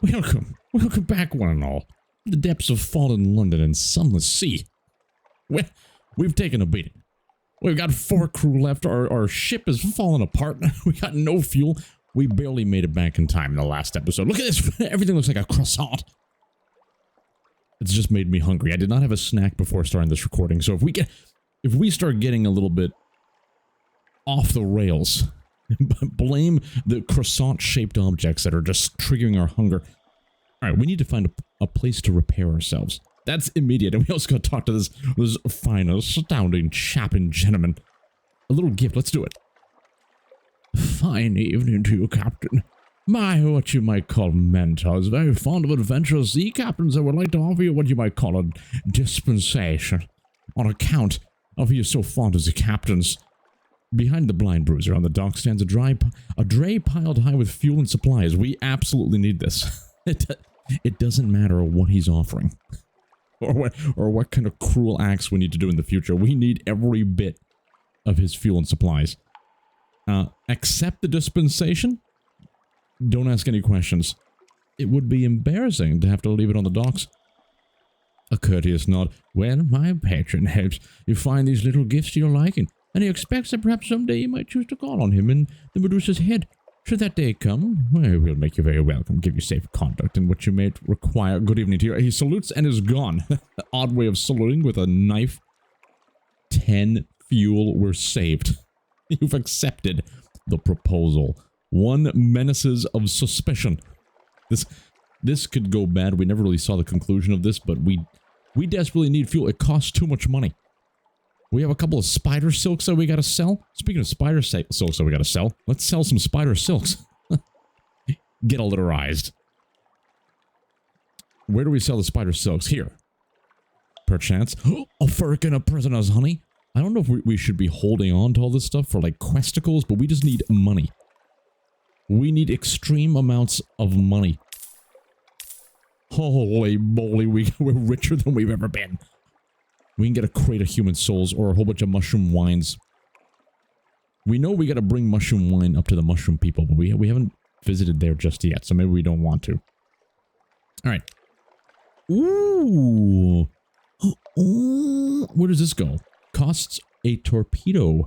Welcome back, one and all. The depths of fallen London and Sunless Sea. We've taken a beating. We've got 4 crew left. Our ship is falling apart. We got no fuel. We barely made it back in time in the last episode. Look at this. Everything looks like a croissant. It's just made me hungry. I did not have a snack before starting this recording. So if we start getting a little bit off the rails, blame the croissant-shaped objects that are just triggering our hunger. All right, we need to find a place to repair ourselves. That's immediate, and we also got to talk to this fine, astounding chap and gentleman. A little gift, let's do it. Fine evening to you, Captain. My, what you might call mentor is very fond of adventurous sea captains and would like to offer you what you might call a dispensation. On account of you so fond of the captains. Behind the blind bruiser on the dock stands a dray piled high with fuel and supplies. We absolutely need this. It doesn't matter what he's offering. Or what kind of cruel acts we need to do in the future. We need every bit of his fuel and supplies. Accept the dispensation? Don't ask any questions. It would be embarrassing to have to leave it on the docks. A courteous nod. Well, my patron hopes you find these little gifts to your liking, and he expects that perhaps someday you might choose to call on him in the Medusa's head. Should that day come, we'll make you very welcome, give you safe conduct, and what you may require. Good evening to you. He salutes and is gone. Odd way of saluting with a knife. 10 fuel were saved. You've accepted the proposal. 1 menaces of suspicion. This could go bad. We never really saw the conclusion of this, but we desperately need fuel. It costs too much money. We have a couple of spider silks that we gotta sell. Speaking of spider silks that we gotta sell, let's sell some spider silks. Get alliterized. Where do we sell the spider silks? Here. Perchance. A firkin of prisoner's honey. I don't know if we should be holding on to all this stuff for like questicles, but we just need money. We need extreme amounts of money. Holy moly, we're richer than we've ever been. We can get a crate of human souls or a whole bunch of mushroom wines. We know we gotta bring mushroom wine up to the mushroom people, but we haven't visited there just yet, so maybe we don't want to. Alright. Ooh. Where does this go? Costs a torpedo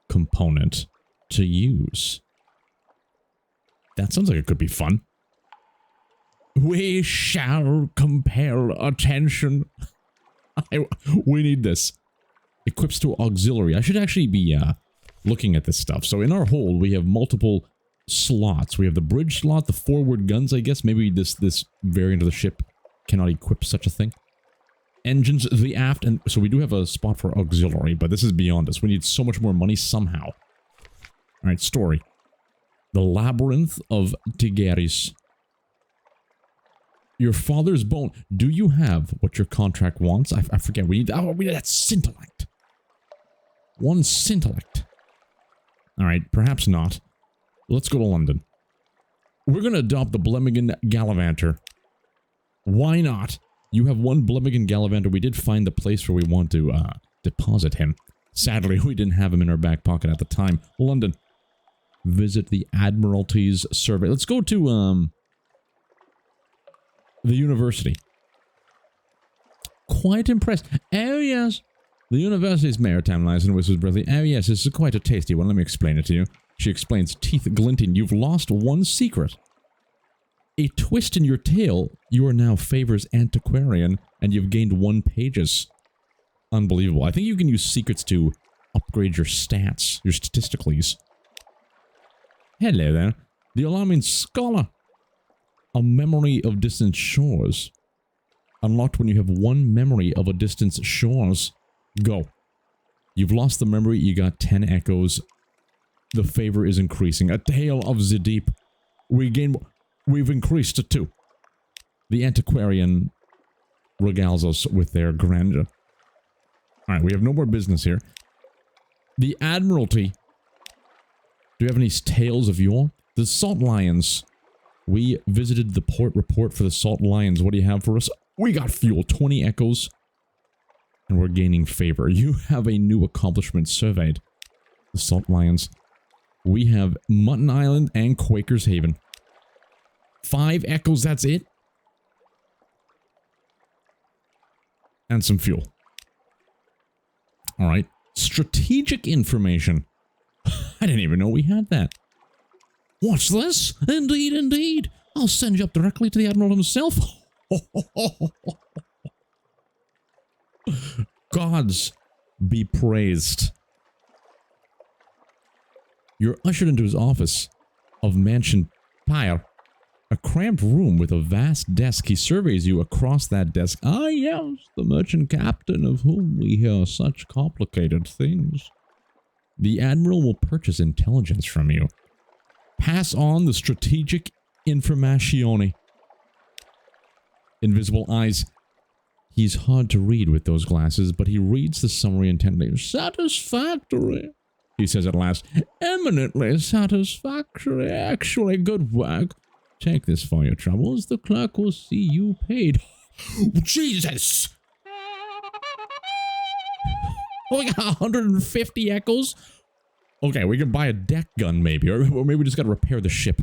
component to use. That sounds like it could be fun. We shall compel attention. We need this. Equips to auxiliary. I should actually be looking at this stuff. So in our hold, we have multiple slots. We have the bridge slot, the forward guns, I guess. Maybe this variant of the ship cannot equip such a thing. Engines, the aft, and so we do have a spot for auxiliary, but this is beyond us. We need so much more money somehow. Alright, story. The Labyrinth of Tigeris. Your father's bone. Do you have what your contract wants? I forget. We need that scintillite. 1 scintillite. Alright, perhaps not. Let's go to London. We're going to adopt the Blemmigan Gallivanter. Why not? You have 1 Blemmigan Gallivanter. We did find the place where we want to deposit him. Sadly, we didn't have him in our back pocket at the time. London. Visit the Admiralty's survey. Let's go to, the university. Quite impressed. Oh, yes. The university's maritime license, whistles Bradley. Oh, yes, this is quite a tasty one. Let me explain it to you. She explains, teeth glinting. You've lost 1 secret. A twist in your tail. You are now Favor's antiquarian, and you've gained 1 pages. Unbelievable. I think you can use secrets to upgrade your stats, your statisticals. Hello there. The alarming scholar. A memory of distant shores. Unlocked when you have 1 memory of a distant shores. Go. You've lost the memory, you got 10 echoes. The favor is increasing. A tale of the deep. We've increased to 2. The antiquarian regales us with their grandeur. Alright, we have no more business here. The Admiralty. Do you have any tales of yore? The Salt Lions. We visited the port report for the Salt Lions. What do you have for us? We got fuel, 20 echoes. And we're gaining favor. You have a new accomplishment surveyed. The Salt Lions. We have Mutton Island and Quaker's Haven. 5 echoes, that's it? And some fuel. Alright. Strategic information. I didn't even know we had that. What's this? Indeed, indeed. I'll send you up directly to the Admiral himself. Gods be praised. You're ushered into his office of Mansion Pyre. A cramped room with a vast desk. He surveys you across that desk. Ah, yes, the merchant captain of whom we hear such complicated things. The Admiral will purchase intelligence from you. Pass on the strategic informazione. Invisible eyes. He's hard to read with those glasses, but he reads the summary intently. Satisfactory, he says at last. Eminently satisfactory. Actually, good work. Take this for your troubles. The clerk will see you paid. Jesus! Oh, we got 150 echoes? Okay, we can buy a deck gun maybe, or maybe we just gotta repair the ship.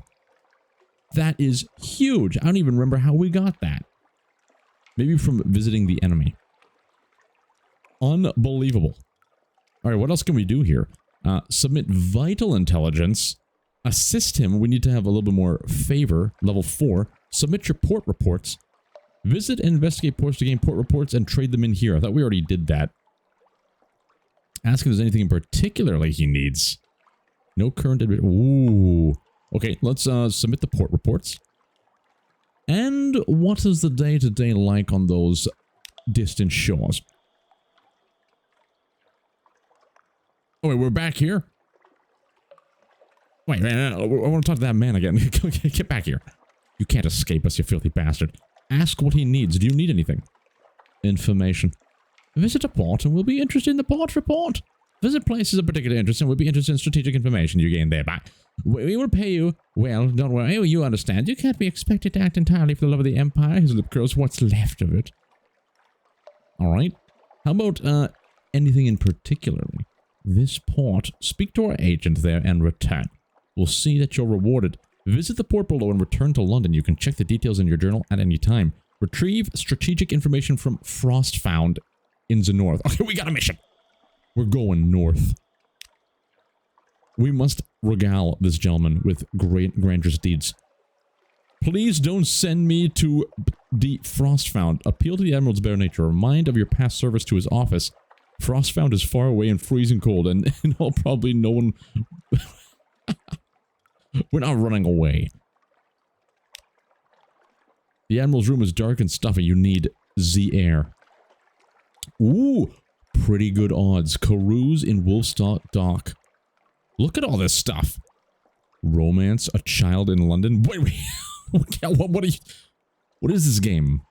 That is huge. I don't even remember how we got that. Maybe from visiting the enemy. Unbelievable. Alright, what else can we do here? Submit vital intelligence. Assist him. We need to have a little bit more favor. Level 4. Submit your port reports. Visit and investigate ports to gain port reports and trade them in here. I thought we already did that. Ask if there's anything in particular he needs. No current... Ooh. Okay, let's submit the port reports. And what is the day-to-day like on those distant shores? Oh, wait, we're back here? Wait, I want to talk to that man again. Get back here. You can't escape us, you filthy bastard. Ask what he needs. Do you need anything? Information. Visit a port and we'll be interested in the port report. Visit places of particular interest and we'll be interested in strategic information you gain thereby. We will pay you. Well, don't worry. You understand. You can't be expected to act entirely for the love of the Empire. His lip curls. What's left of it? Alright. How about anything in particular? This port. Speak to our agent there and return. We'll see that you're rewarded. Visit the port below and return to London. You can check the details in your journal at any time. Retrieve strategic information from Frostfound in the north. Okay, we got a mission. We're going north. We must regale this gentleman with Grandeur's deeds. Please don't send me to the Frostfound. Appeal to the Admiral's bare nature. Remind of your past service to his office. Frostfound is far away and freezing cold, and in all probably no one... We're not running away. The Admiral's room is dark and stuffy. You need the air. Ooh, pretty good odds. Carews in Wolfstock Dock. Look at all this stuff. Romance, a child in London. Wait. What is this game?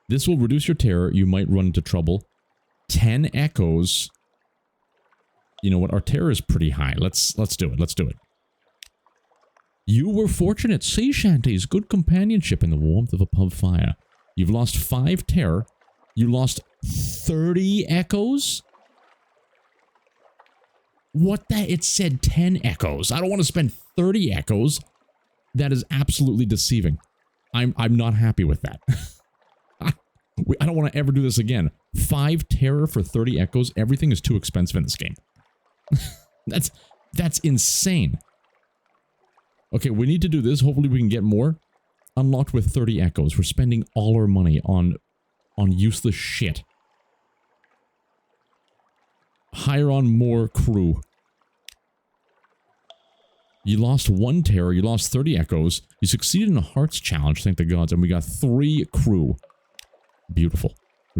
This will reduce your terror. You might run into trouble. 10 echoes. You know what? Our terror is pretty high. Let's do it. Let's do it. You were fortunate. Sea shanties. Good companionship in the warmth of a pub fire. You've lost 5 terror. You lost 30 echoes? What the? It said 10 echoes. I don't want to spend 30 echoes. That is absolutely deceiving. I'm not happy with that. I don't want to ever do this again. 5 terror for 30 echoes. Everything is too expensive in this game. That's insane. Okay, we need to do this. Hopefully we can get more. Unlocked with 30 echoes. We're spending all our money on useless shit. Hire on more crew. You lost 1 terror. You lost 30 echoes. You succeeded in a hearts challenge, thank the gods, and we got 3 crew. Beautiful.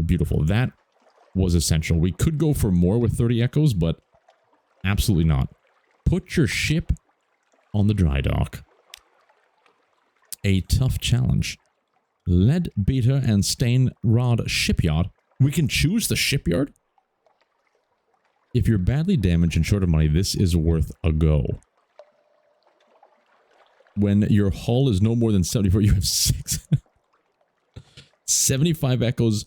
Beautiful. That was essential. We could go for more with 30 echoes, but absolutely not. Put your ship on the dry dock. A tough challenge. Lead Beater and Stain Rod Shipyard. We can choose the shipyard? If you're badly damaged and short of money, this is worth a go. When your hull is no more than 74, you have 6. 75 echoes,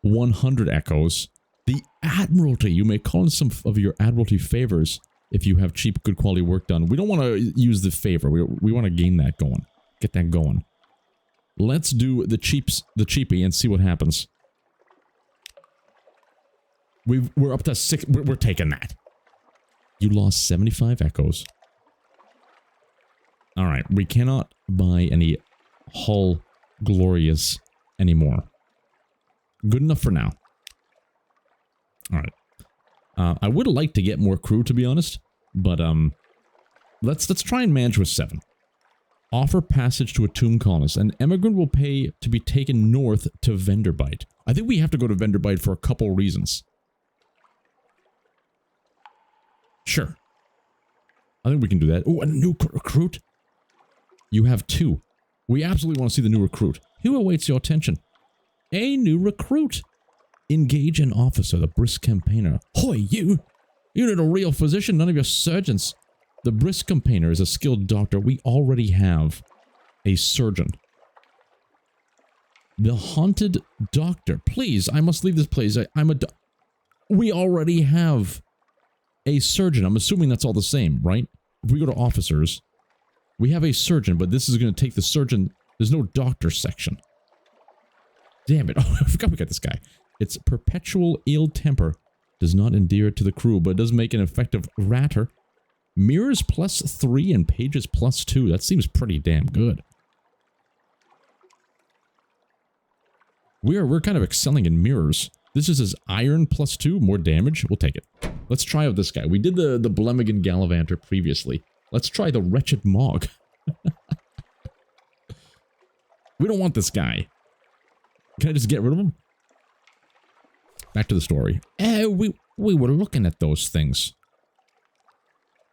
100 echoes. The Admiralty. You may call in some of your Admiralty favors if you have cheap, good quality work done. We don't want to use the favor. We want to gain that going. get that going. Let's do the cheapie and see what happens. We're up to 6. We're taking that. You lost 75 echoes. All right, we cannot buy any Hull Glorious anymore. Good enough for now. All right. I would like to get more crew, to be honest, but let's try and manage with 7. Offer passage to a tomb colonist. An emigrant will pay to be taken north to Venderbite. I think we have to go to Venderbite for a couple reasons. Sure. I think we can do that. Oh, a new recruit. You have 2. We absolutely want to see the new recruit. Who awaits your attention? A new recruit. Engage an officer, the brisk campaigner. Hoy, you! You need a real physician, none of your surgeons. The brisk campaigner is a skilled doctor. We already have a surgeon. The haunted doctor. Please, I must leave this place. We already have a surgeon. I'm assuming that's all the same, right? If we go to officers, we have a surgeon, but this is going to take the surgeon. There's no doctor section. Damn it. Oh, I forgot we got this guy. It's perpetual ill temper. Does not endear to the crew, but it does make an effective ratter. Mirrors +3 and pages +2. That seems pretty damn good. We're kind of excelling in mirrors. This is his iron +2, more damage. We'll take it. Let's try out this guy. We did the Blemigan Gallivanter previously. Let's try the Wretched Mog. We don't want this guy. Can I just get rid of him? Back to the story. We were looking at those things.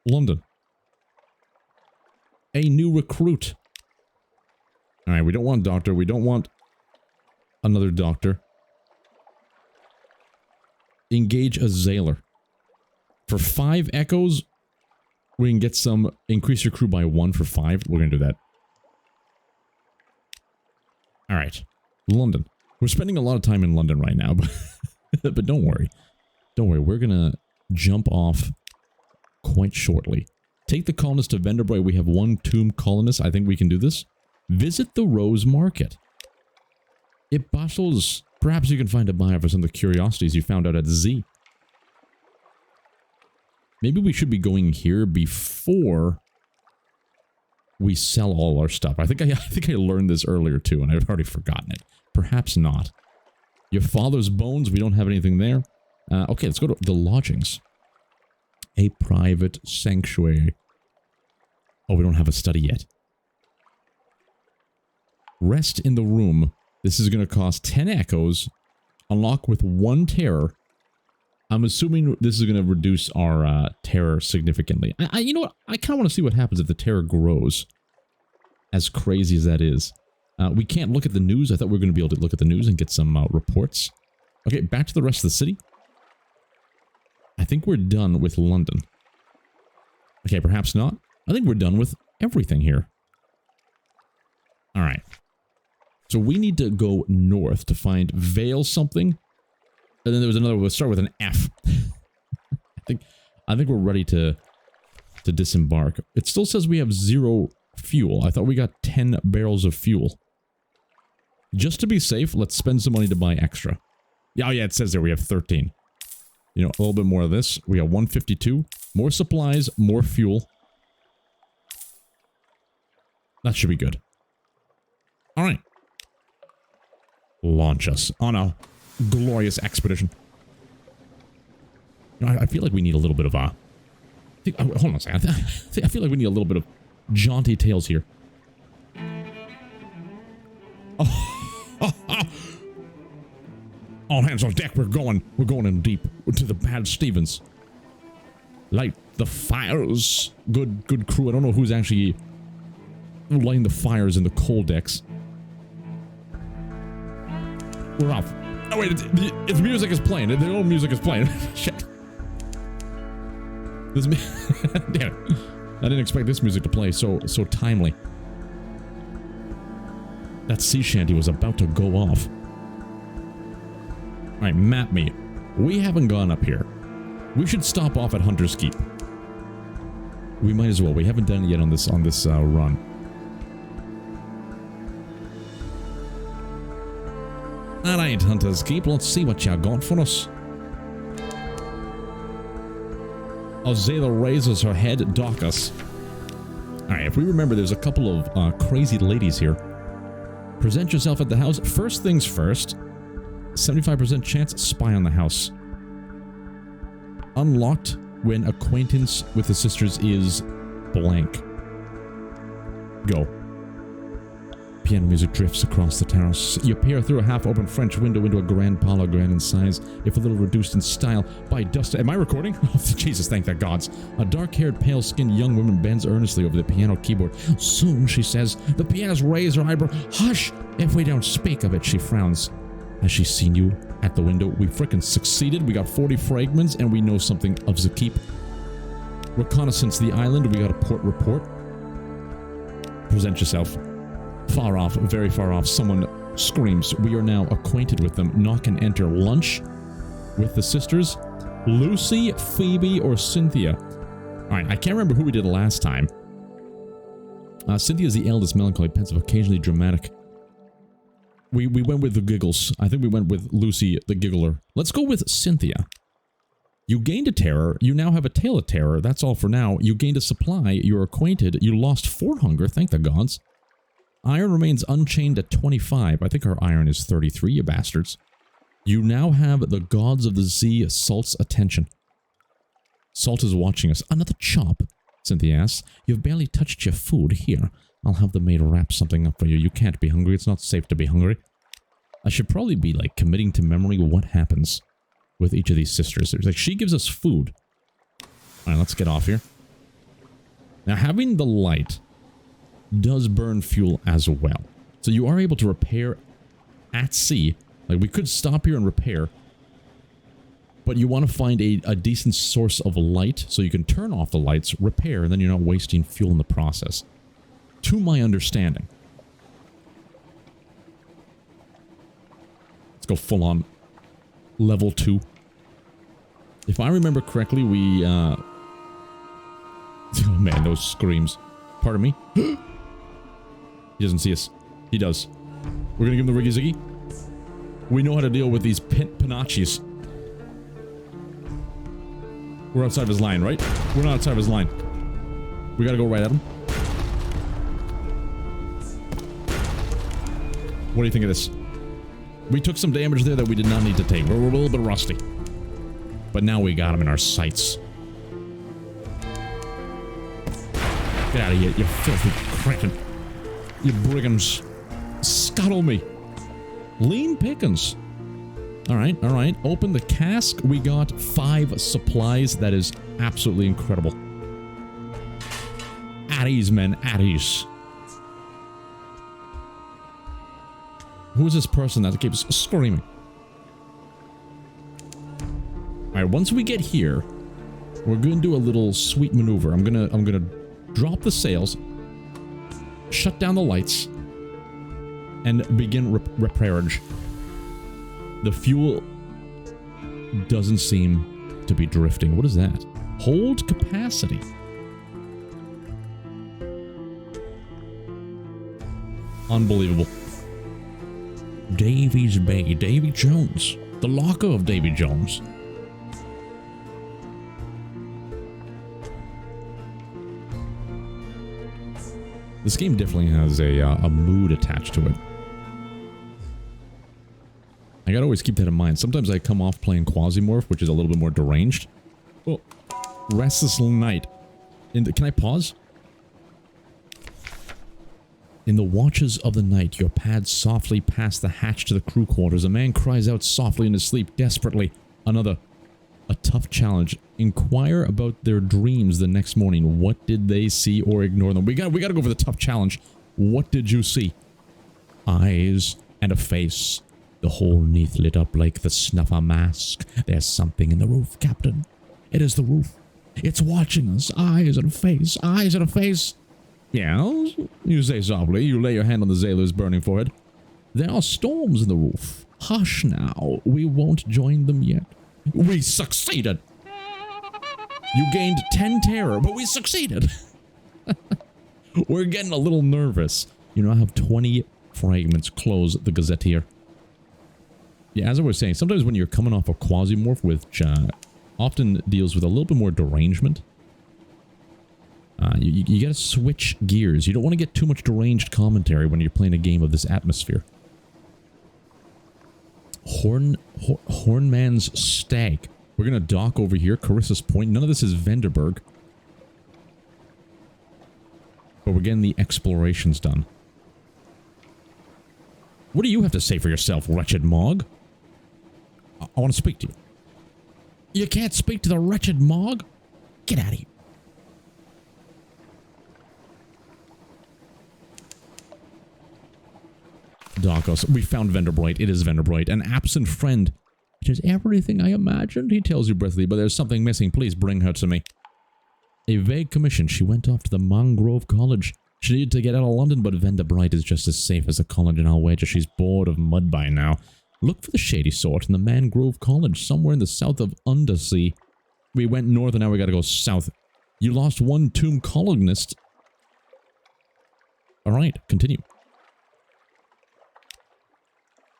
London. A new recruit. Alright, we don't want doctor. We don't want another doctor. Engage a Zailer. For 5 echoes, we can get some... Increase your crew by 1 for 5. We're going to do that. Alright. London. We're spending a lot of time in London right now, but don't worry. Don't worry. We're going to jump off quite shortly. Take the colonists to Venderbite. We have 1 tomb colonist. I think we can do this. Visit the Rose Market. It bustles. Perhaps you can find a buyer for some of the curiosities you found out at Z. Maybe we should be going here before we sell all our stuff. I think I learned this earlier too, and I've already forgotten it. Perhaps not. Your father's bones. We don't have anything there. Okay, let's go to the lodgings. A private sanctuary. Oh, we don't have a study yet. Rest in the room. This is going to cost 10 echoes. Unlock with 1 terror. I'm assuming this is going to reduce our terror significantly. You know what? I kind of want to see what happens if the terror grows. As crazy as that is. We can't look at the news. I thought we were going to be able to look at the news and get some reports. Okay, back to the rest of the city. I think we're done with London. Okay, perhaps not. I think we're done with everything here. Alright. So we need to go north to find Vale something. And then there was another, we'll start with an F. I think we're ready to disembark. It still says we have 0 fuel. I thought we got 10 barrels of fuel. Just to be safe, let's spend some money to buy extra. Oh yeah, it says there we have 13. You know, a little bit more of this. We got 152. More supplies, more fuel. That should be good. Alright. Launch us on a glorious expedition. You know, I feel like we need a little bit of hold on a second. I feel like we need a little bit of jaunty tales here. All hands on deck. We're going in deep to the Bad Stevens. Light the fires. Good crew. I don't know who's actually lighting the fires in the coal decks. We're off. Oh wait, its music is playing. The old music is playing. Shit. This damn it. I didn't expect this music to play so timely. That sea shanty was about to go off. Alright, map me. We haven't gone up here. We should stop off at Hunter's Keep. We might as well. We haven't done it yet on this run. Alright, Hunter's Keep, let's see what you got for us. Azela raises her head, dock us. Alright, if we remember, there's a couple of crazy ladies here. Present yourself at the house. First things first. 75% chance, spy on the house. Unlocked when acquaintance with the sisters is blank. Go. Piano music drifts across the terrace. You peer through a half-open French window into a grand parlor, grand in size, if a little reduced in style by dust. Am I recording? Oh, Jesus, thank the gods. A dark-haired, pale-skinned young woman bends earnestly over the piano keyboard. Soon, she says. The pianist raises her eyebrow. Hush! If we don't speak of it, she frowns. Has she seen you at the window? We frickin' succeeded. We got 40 fragments, and we know something of the keep. Reconnaissance the island. We got a port report. Present yourself. Far off, very far off, someone screams. We are now acquainted with them. Knock and enter. Lunch with the sisters. Lucy, Phoebe, or Cynthia? Alright, I can't remember who we did last time. Cynthia is the eldest, melancholy, pensive, occasionally dramatic. We went with the giggles. I think we went with Lucy, the giggler. Let's go with Cynthia. You gained a terror. You now have a tale of terror. That's all for now. You gained a supply. You're acquainted. You lost 4 hunger. Thank the gods. Iron remains unchained at 25. I think our iron is 33, you bastards. You now have the gods of the sea, Salt's attention. Salt is watching us. Another chop, Cynthia asks. You've barely touched your food. Here, I'll have the maid wrap something up for you. You can't be hungry. It's not safe to be hungry. I should probably be, like, committing to memory what happens with each of these sisters. There's, like, she gives us food. Alright, let's get off here. Now, having the light does burn fuel as well. So you are able to repair at sea. Like, we could stop here and repair. But you want to find a decent source of light so you can turn off the lights, repair, and then you're not wasting fuel in the process. To my understanding. Let's go full on level 2. If I remember correctly, we, oh man, those screams. Pardon me. He doesn't see us. He does. We're gonna give him the Riggy Ziggy. We know how to deal with these Pinachis. We're outside of his line, right? We're not outside of his line. We gotta go right at him. What do you think of this? We took some damage there that we did not need to take. We're a little bit rusty. But now we got him in our sights. Get out of here, you filthy cretin. You brigands. Scuttle me. Lean pickings. Alright, alright. Open the cask. We got 5 supplies. That is absolutely incredible. At ease, men. At ease. Who is this person that keeps screaming? Alright, once we get here, we're going to do a little sweet maneuver. I'm gonna drop the sails, shut down the lights, and begin repairage. The fuel doesn't seem to be drifting. What is that? Hold capacity. Unbelievable. Davy's Bay. Davy Jones. The locker of Davy Jones. This game definitely has a mood attached to it. I gotta always keep that in mind. Sometimes I come off playing Quasimorph, which is a little bit more deranged. Oh, Restless Night. Can I pause? In the watches of the night, your pad softly past the hatch to the crew quarters. A man cries out softly in his sleep, desperately. Another. A tough challenge. Inquire about their dreams the next morning. What did they see or ignore them? We gotta go for the tough challenge. What did you see? Eyes and a face. The whole neath lit up like the snuffer mask. There's something in the roof, Captain. It is the roof. It's watching us. Eyes and a face. Eyes and a face. Yeah, you say softly. You lay your hand on the sailor's burning forehead. There are storms in the roof. Hush now. We won't join them yet. We succeeded. You gained 10 terror, but we succeeded. We're getting a little nervous. You know, I have 20 fragments. Close the gazetteer. Yeah, as I was saying, sometimes when you're coming off a quasimorph, which often deals with a little bit more derangement, you gotta switch gears. You don't want to get too much deranged commentary when you're playing a game of this atmosphere. Hornman's Stag. We're gonna dock over here, Carissa's Point. None of this is Venderberg. But we're getting the explorations done. What do you have to say for yourself, wretched Mog? I want to speak to you. You can't speak to the wretched Mog? Get out of here. Dockos. We found Venderbright. It is Venderbright. An absent friend. It is everything I imagined, he tells you breathlessly, but there's something missing. Please bring her to me. A vague commission. She went off to the Mangrove College. She needed to get out of London, but Venderbright is just as safe as a college, and I'll wager she's bored of mud by now. Look for the shady sort in the Mangrove College, somewhere in the south of Undersea. We went north, and now we gotta go south. You lost one tomb columnist. Alright, continue.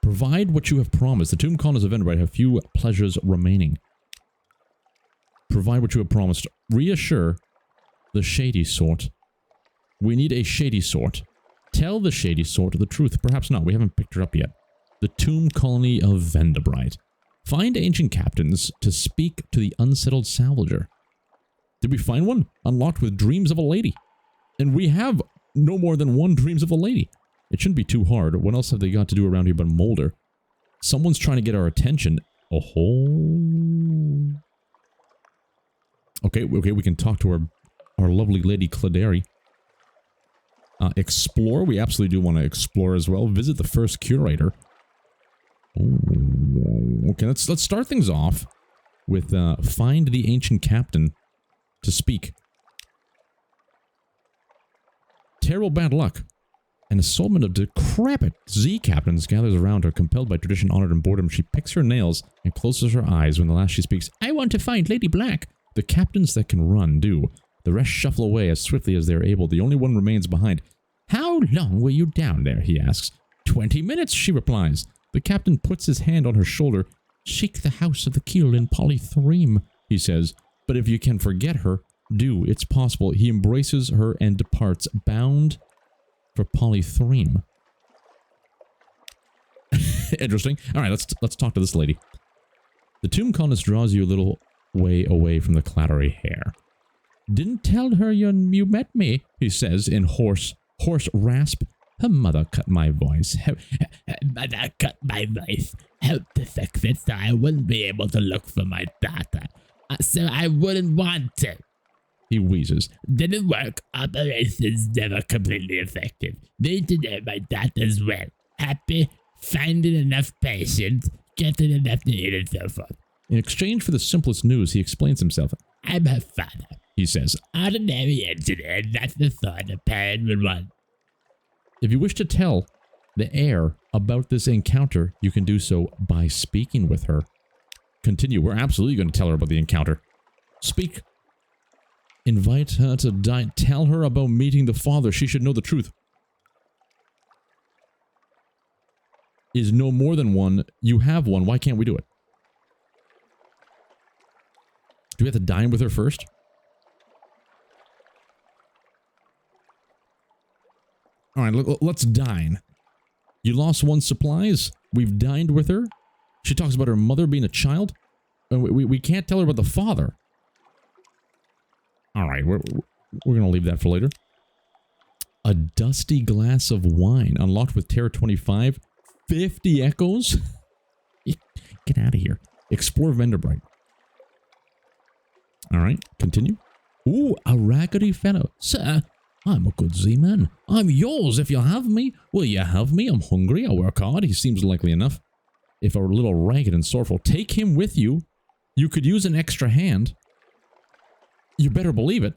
Provide what you have promised. The tomb colonists of Venderbright have few pleasures remaining. Provide what you have promised. Reassure the shady sort. We need a shady sort. Tell the shady sort the truth. Perhaps not. We haven't picked her up yet. The tomb colony of Venderbright. Find ancient captains to speak to the unsettled salvager. Did we find one? Unlocked with dreams of a lady. And we have no more than one dreams of a lady. It shouldn't be too hard. What else have they got to do around here but molder? Someone's trying to get our attention. Oh. Okay, we can talk to our lovely lady Claderi. Explore. We absolutely do want to explore as well. Visit the first curator. Ooh. Okay, let's start things off with find the ancient captain to speak. Terrible bad luck. An assortment of decrepit Z captains gathers around her, compelled by tradition, honor, and boredom. She picks her nails and closes her eyes when the last she speaks. I want to find Lady Black. The captains that can run do. The rest shuffle away as swiftly as they are able. The only one remains behind. How long were you down there? He asks. 20 minutes, she replies. The captain puts his hand on her shoulder. Seek the house of the keel in Polythreme, he says. But if you can forget her, do. It's possible. He embraces her and departs, bound for Polythreme. Interesting. All right, let's talk to this lady. The tomb colonist draws you a little way away from the clattery hair. Didn't tell her you met me, he says in hoarse rasp. Her mother cut my voice. Mother cut my voice. Helped to fix it so I wouldn't be able to look for my daughter. So I wouldn't want to. He wheezes. Didn't work. Operations never completely effective. Need to know my daughter's well. Happy, finding enough patients, getting enough to eat, and so forth. In exchange for the simplest news, he explains himself. I'm her father, he says. Ordinary engineer, not the sort a parent would want. If you wish to tell the heir about this encounter, you can do so by speaking with her. Continue. We're absolutely going to tell her about the encounter. Speak. Invite her to dine. Tell her about meeting the father. She should know the truth. Is no more than one. You have one. Why can't we do it? Do we have to dine with her first? All right, let's dine. You lost one supplies. We've dined with her. She talks about her mother being a child. We can't tell her about the father. All right, we're going to leave that for later. A dusty glass of wine unlocked with Terror 25. 50 echoes? Get out of here. Explore Venderbright. All right, continue. Ooh, a raggedy fellow. Sir, I'm a good Z-man. I'm yours if you'll have me. Will you have me? I'm hungry. I'll work hard. He seems likely enough. If a little ragged and sorrowful, take him with you. You could use an extra hand. You better believe it.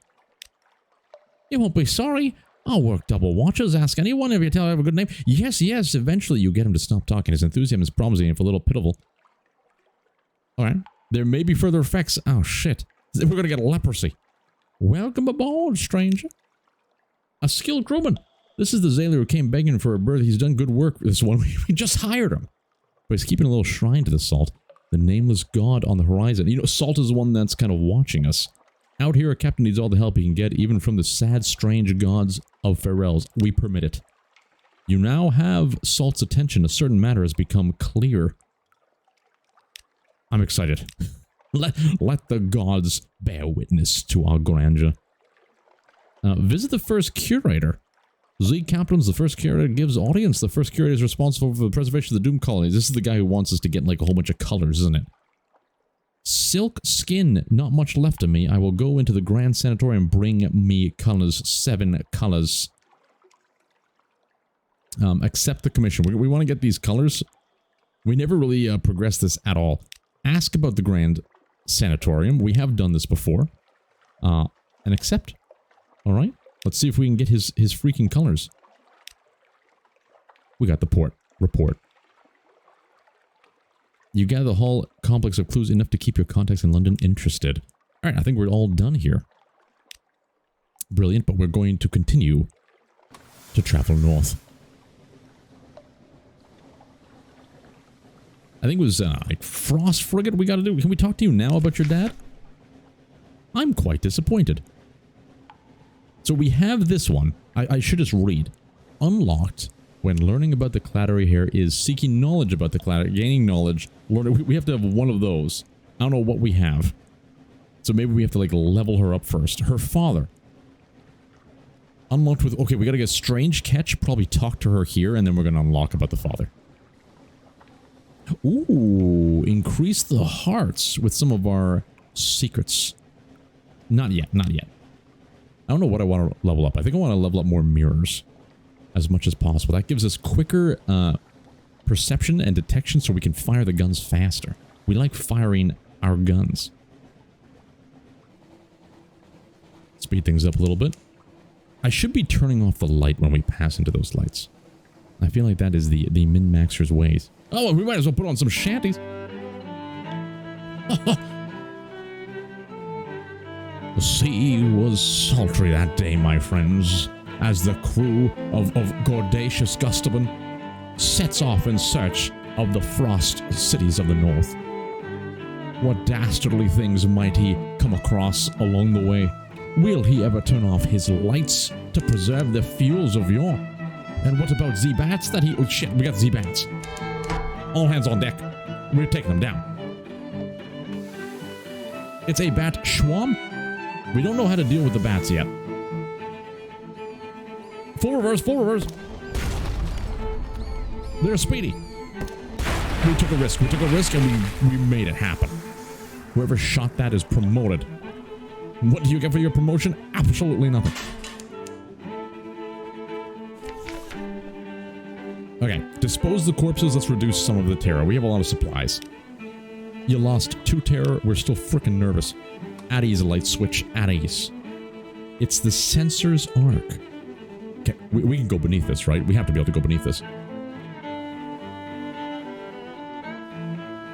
You won't be sorry. I'll work double watches. Ask anyone if you tell I have a good name. Yes, yes. Eventually you get him to stop talking. His enthusiasm is promising if a little pitiful. All right. There may be further effects. Oh, shit. We're going to get leprosy. Welcome aboard, stranger. A skilled crewman. This is the Zailer who came begging for a berth. He's done good work. This one. We just hired him. But he's keeping a little shrine to the salt. The nameless god on the horizon. You know, salt is the one that's kind of watching us. Out here, a captain needs all the help he can get, even from the sad, strange gods of Pharrell's. We permit it. You now have Salt's attention. A certain matter has become clear. I'm excited. Let the gods bear witness to our grandeur. Visit the first curator. Z Captain's the first curator gives audience. The first curator is responsible for the preservation of the Doom colonies. This is the guy who wants us to get like a whole bunch of colors, isn't it? Silk skin. Not much left of me. I will go into the Grand Sanatorium. Bring me colors. 7 colors. Accept the commission. We want to get these colors. We never really progressed this at all. Ask about the Grand Sanatorium. We have done this before. And accept. Alright. Let's see if we can get his freaking colors. We got the report. You gather the whole complex of clues enough to keep your contacts in London interested. Alright, I think we're all done here. Brilliant, but we're going to continue to travel north. I think it was like Frost Frigate we gotta do. Can we talk to you now about your dad? I'm quite disappointed. So we have this one. I should just read. Unlocked when learning about the Clattery Hair is seeking knowledge about the Clattery, gaining knowledge. We have to have one of those. I don't know what we have. So maybe we have to like level her up first. Her father. Unlocked with... Okay, we gotta get Strange Catch. Probably talk to her here and then we're gonna unlock about the father. Ooh, increase the hearts with some of our secrets. Not yet, not yet. I don't know what I want to level up. I think I want to level up more mirrors as much as possible. That gives us quicker perception and detection so we can fire the guns faster. We like firing our guns. Speed things up a little bit. I should be turning off the light when we pass into those lights. I feel like that is the min-maxer's ways. Oh, we might as well put on some shanties. The sea was sultry that day, my friends, as the crew of Gordacious Gustaban sets off in search of the frost cities of the north. What dastardly things might he come across along the way? Will he ever turn off his lights to preserve the fuels of yore? And what about Z-Bats that he... Oh shit, we got Z-Bats. All hands on deck. We're taking them down. It's a bat schwarm. We don't know how to deal with the bats yet. Full reverse, full reverse. They're speedy. We took a risk. We took a risk and we made it happen. Whoever shot that is promoted. What do you get for your promotion? Absolutely nothing. Okay, dispose the corpses. Let's reduce some of the terror. We have a lot of supplies. You lost 2 terror. We're still freaking nervous. At ease, light switch. At ease. It's the sensor's arc. Okay, we can go beneath this, right? We have to be able to go beneath this.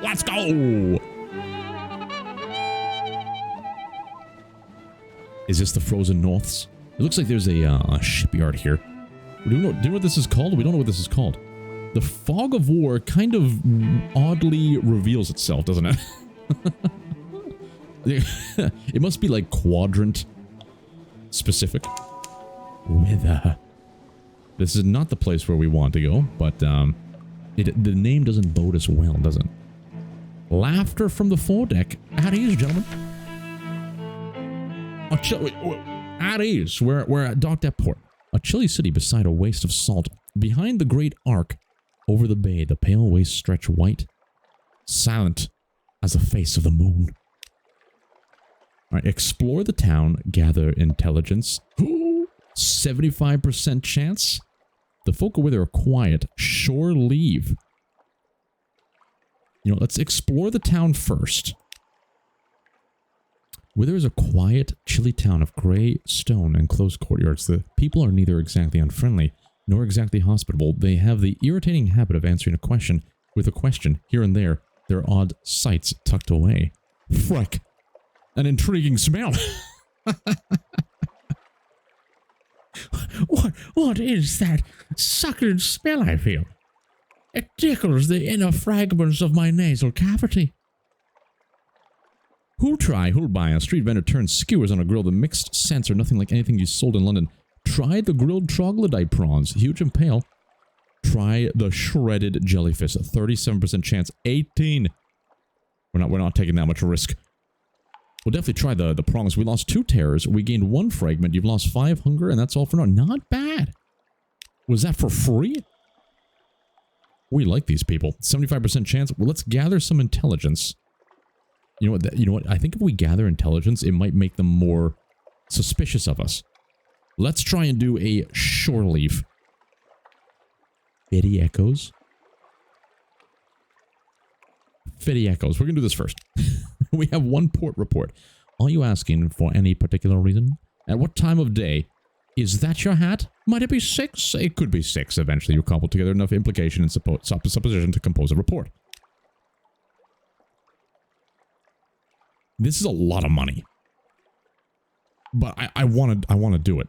Let's go! Is this the Frozen Norths? It looks like there's a shipyard here. Do you know what this is called? We don't know what this is called. The Fog of War kind of oddly reveals itself, doesn't it? It must be like quadrant specific. Wither. This is not the place where we want to go, but the name doesn't bode us well, does it? Laughter from the foredeck. At ease, gentlemen. At ease. We're at Docked at Port. A chilly city beside a waste of salt. Behind the great arc, over the bay, the pale waste stretch white, silent as the face of the moon. Alright, explore the town, gather intelligence. 75% chance? The folk over there are quiet. Shore leave. You know, let's explore the town first. Wither is a quiet, chilly town of gray stone and closed courtyards. The people are neither exactly unfriendly nor exactly hospitable. They have the irritating habit of answering a question with a question. Here and there, there are odd sights tucked away. Frick. An intriguing smell. What is that succulent smell I feel? It tickles the inner fragments of my nasal cavity. Who'll buy a street vendor turns skewers on a grill. The mixed scents are nothing like anything you sold in London. Try the grilled troglodyte prawns, huge and pale. Try the shredded jellyfish, a 37% chance, 18. We're not taking that much risk. We'll definitely try the prawns. We lost 2 terrors. We gained 1 fragment. You've lost 5 hunger, and that's all for now. Not bad. Was that for free? We like these people. 75% chance. Well, let's gather some intelligence. You know what? I think if we gather intelligence, it might make them more suspicious of us. Let's try and do a shore leave. 50 echoes. 50 echoes. We're going to do this first. We have 1 port report. Are you asking for any particular reason? At what time of day? Is that your hat? Might it be 6? It could be 6. Eventually, you cobble together enough implication and supposition to compose a report. This is a lot of money. But I want to do it.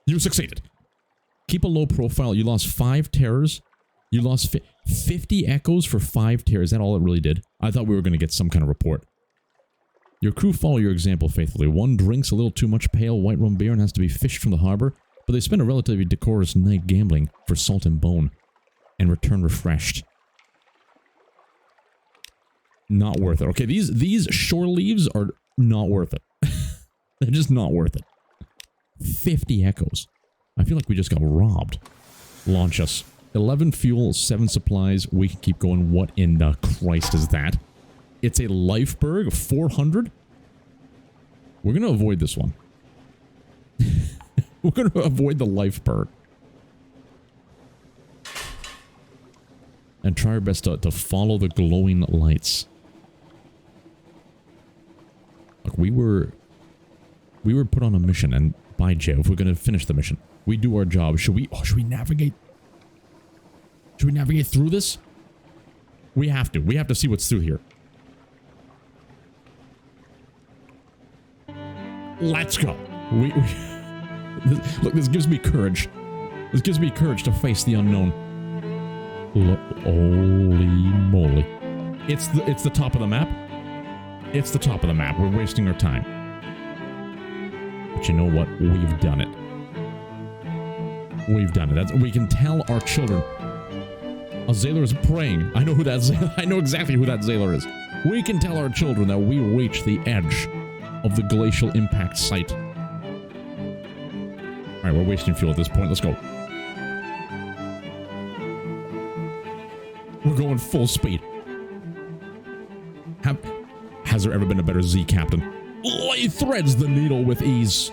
You succeeded. Keep a low profile. You lost 5 terrors. You lost 50 echoes for 5 terrors. Is that all it really did? I thought we were going to get some kind of report. Your crew follow your example faithfully. One drinks a little too much pale white rum beer and has to be fished from the harbor, but they spend a relatively decorous night gambling for salt and bone and return refreshed. Not worth it. Okay, these shore leaves are not worth it. They're just not worth it. 50 echoes. I feel like we just got robbed. Launch us. 11 fuel, 7 supplies. We can keep going. What in the Christ is that? It's a Lifeberg, 400. We're going to avoid this one. We're going to avoid the Lifeberg. And try our best to follow the glowing lights. Look, we were put on a mission, and by Jove, we're going to finish the mission. We do our job. Should we navigate? Should we navigate through this? We have to. We have to see what's through here. Let's go. Look, this gives me courage. This gives me courage to face the unknown. Holy moly. It's the top of the map. It's the top of the map. We're wasting our time. But you know what? We've done it. We've done it. We can tell our children. A Zailor is praying. I know who that I know exactly who that Zailor is. We can tell our children that we reach the edge of the glacial impact site. Alright, we're wasting fuel at this point. Let's go. We're going full speed. Has there ever been a better Z captain? Oh, he threads the needle with ease.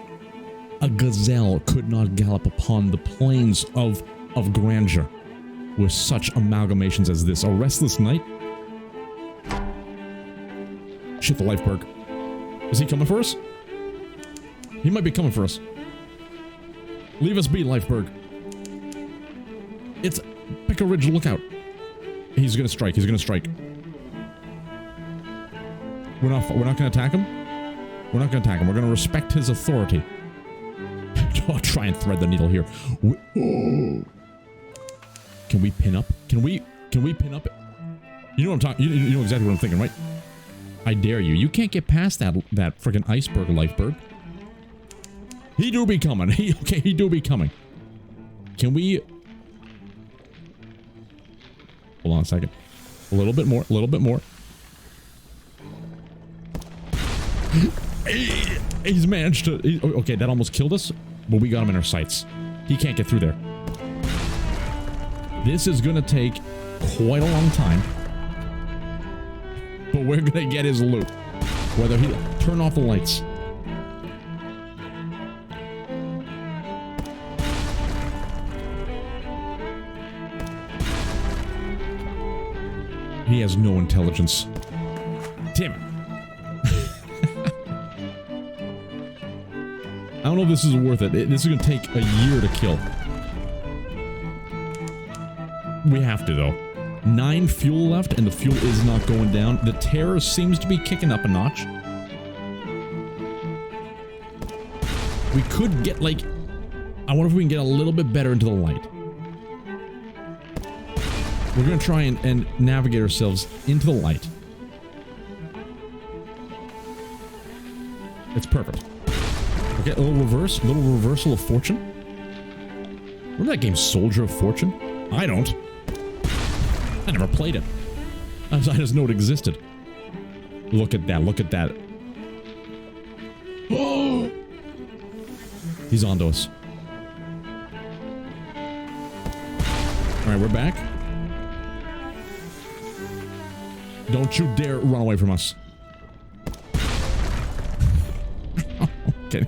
A gazelle could not gallop upon the plains of Grandeur with such amalgamations as this. A restless night? Shit, the Lifeberg. Is he coming for us? He might be coming for us. Leave us be, Lifeberg. It's Picker Ridge, look out. He's gonna strike, he's gonna strike. We're not gonna attack him? We're not gonna attack him, we're gonna respect his authority. I'll try and thread the needle here. Can we pin up? Can we pin up? You know what I'm talking, you know exactly what I'm thinking, right? I dare you. You can't get past that freaking iceberg, Lifeberg. He do be coming. He do be coming. Can we... Hold on a second. A little bit more, a little bit more. He's managed to... Okay, that almost killed us, but we got him in our sights. He can't get through there. This is gonna take quite a long time. But we're gonna get his loot. Whether he... Turn off the lights. He has no intelligence. Damn it. I don't know if this is worth it. This is gonna take a year to kill. We have to, though. 9 fuel left, and the fuel is not going down. The terror seems to be kicking up a notch. We could get, like... I wonder if we can get a little bit better into the light. We're going to try and navigate ourselves into the light. It's perfect. Okay, a little reversal of fortune. Remember that game, Soldier of Fortune? I don't. I never played it. I just know it existed. Look at that, look at that. Oh! He's onto us. Alright, we're back. Don't you dare run away from us. Okay.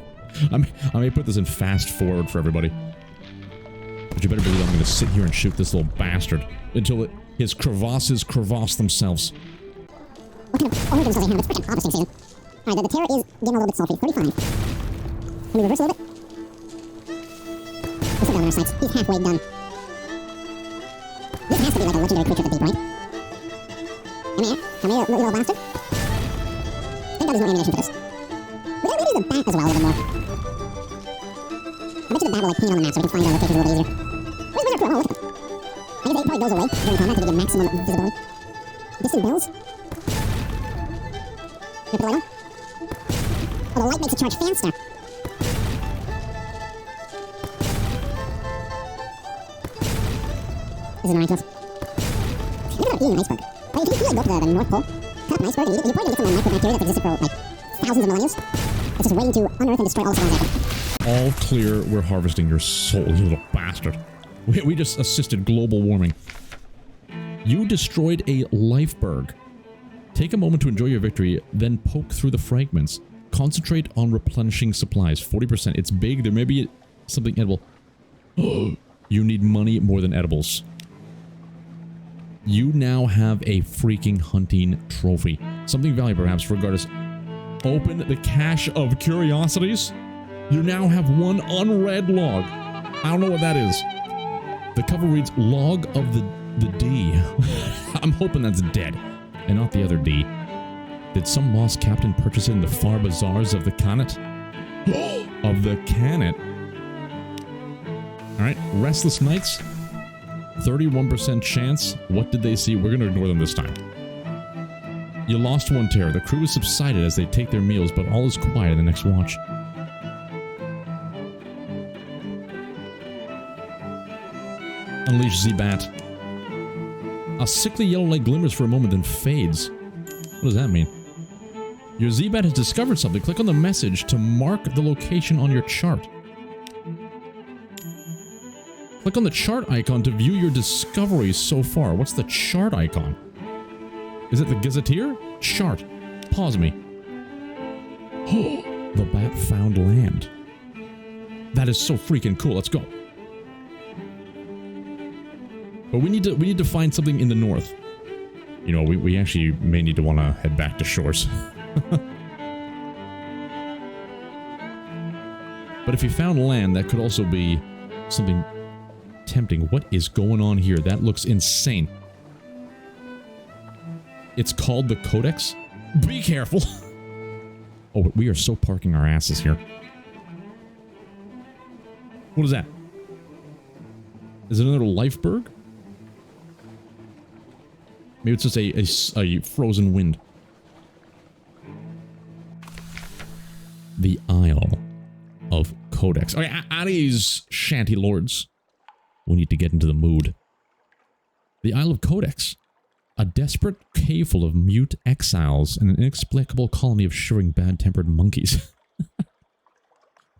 I may put this in fast forward for everybody. But you better believe I'm going to sit here and shoot this little bastard until his crevasses crevasse themselves. What kind of organs does he have? It's freaking harvesting season. Alright, the terror is getting a little bit sultry. 35. Can we reverse a little bit? Let's look down on our sights. He's halfway done. This has to be like a legendary creature of the deep, right? Come here, little bastard. Thank God there's no ammunition for this. But maybe the bat as well a little more. I bet you the bat will like ping on the map so we can find our locations a little easier. Where's Wizard Crew? Oh, look at it. I guess it probably goes away during combat to give you maximum visibility. Distant bells? You put the light on? Oh, the light makes it charge faster. This is annoying to us. Look at that being an iceberg. I mean, if you like go to the North Pole, cut up an iceberg, and you're probably going to get some microbacteria that's existed for like thousands of millennia. It's just waiting to unearth and destroy all surrounding items. All clear, we're harvesting your soul, you little bastard. We just assisted global warming. You destroyed a lifeberg. Take a moment to enjoy your victory, then poke through the fragments. Concentrate on replenishing supplies. 40%. It's big. There may be something edible. You need money more than edibles. You now have a freaking hunting trophy. Something valuable, perhaps, regardless. Open the cache of curiosities. You now have one unread log. I don't know what that is. The cover reads, Log of the D. I'm hoping that's dead, and not the other D. Did some lost captain purchase it in the far bazaars of the Khanate? Of the Khanate. Alright, Restless Nights. 31% chance. What did they see? We're going to ignore them this time. You lost one terror. The crew has subsided as they take their meals, but all is quiet in the next watch. Unleash Z-Bat. A sickly yellow light glimmers for a moment, then fades. What does that mean? Your Z-Bat has discovered something. Click on the message to mark the location on your chart. Click on the chart icon to view your discoveries so far. What's the chart icon? Is it the Gazetteer? Chart. Pause me. Oh, the bat found land. That is so freaking cool. Let's go. But we need to find something in the north. You know, we actually may need to want to head back to shores. But if you found land, that could also be something tempting. What is going on here? That looks insane. It's called the Codex. Be careful. Oh, we are so parking our asses here. What is that? Is it another lifeberg? Maybe it's just a frozen wind. The Isle of Codex. Okay, Adi's shanty lords. We need to get into the mood. The Isle of Codex. A desperate cave full of mute exiles and an inexplicable colony of shivering bad-tempered monkeys.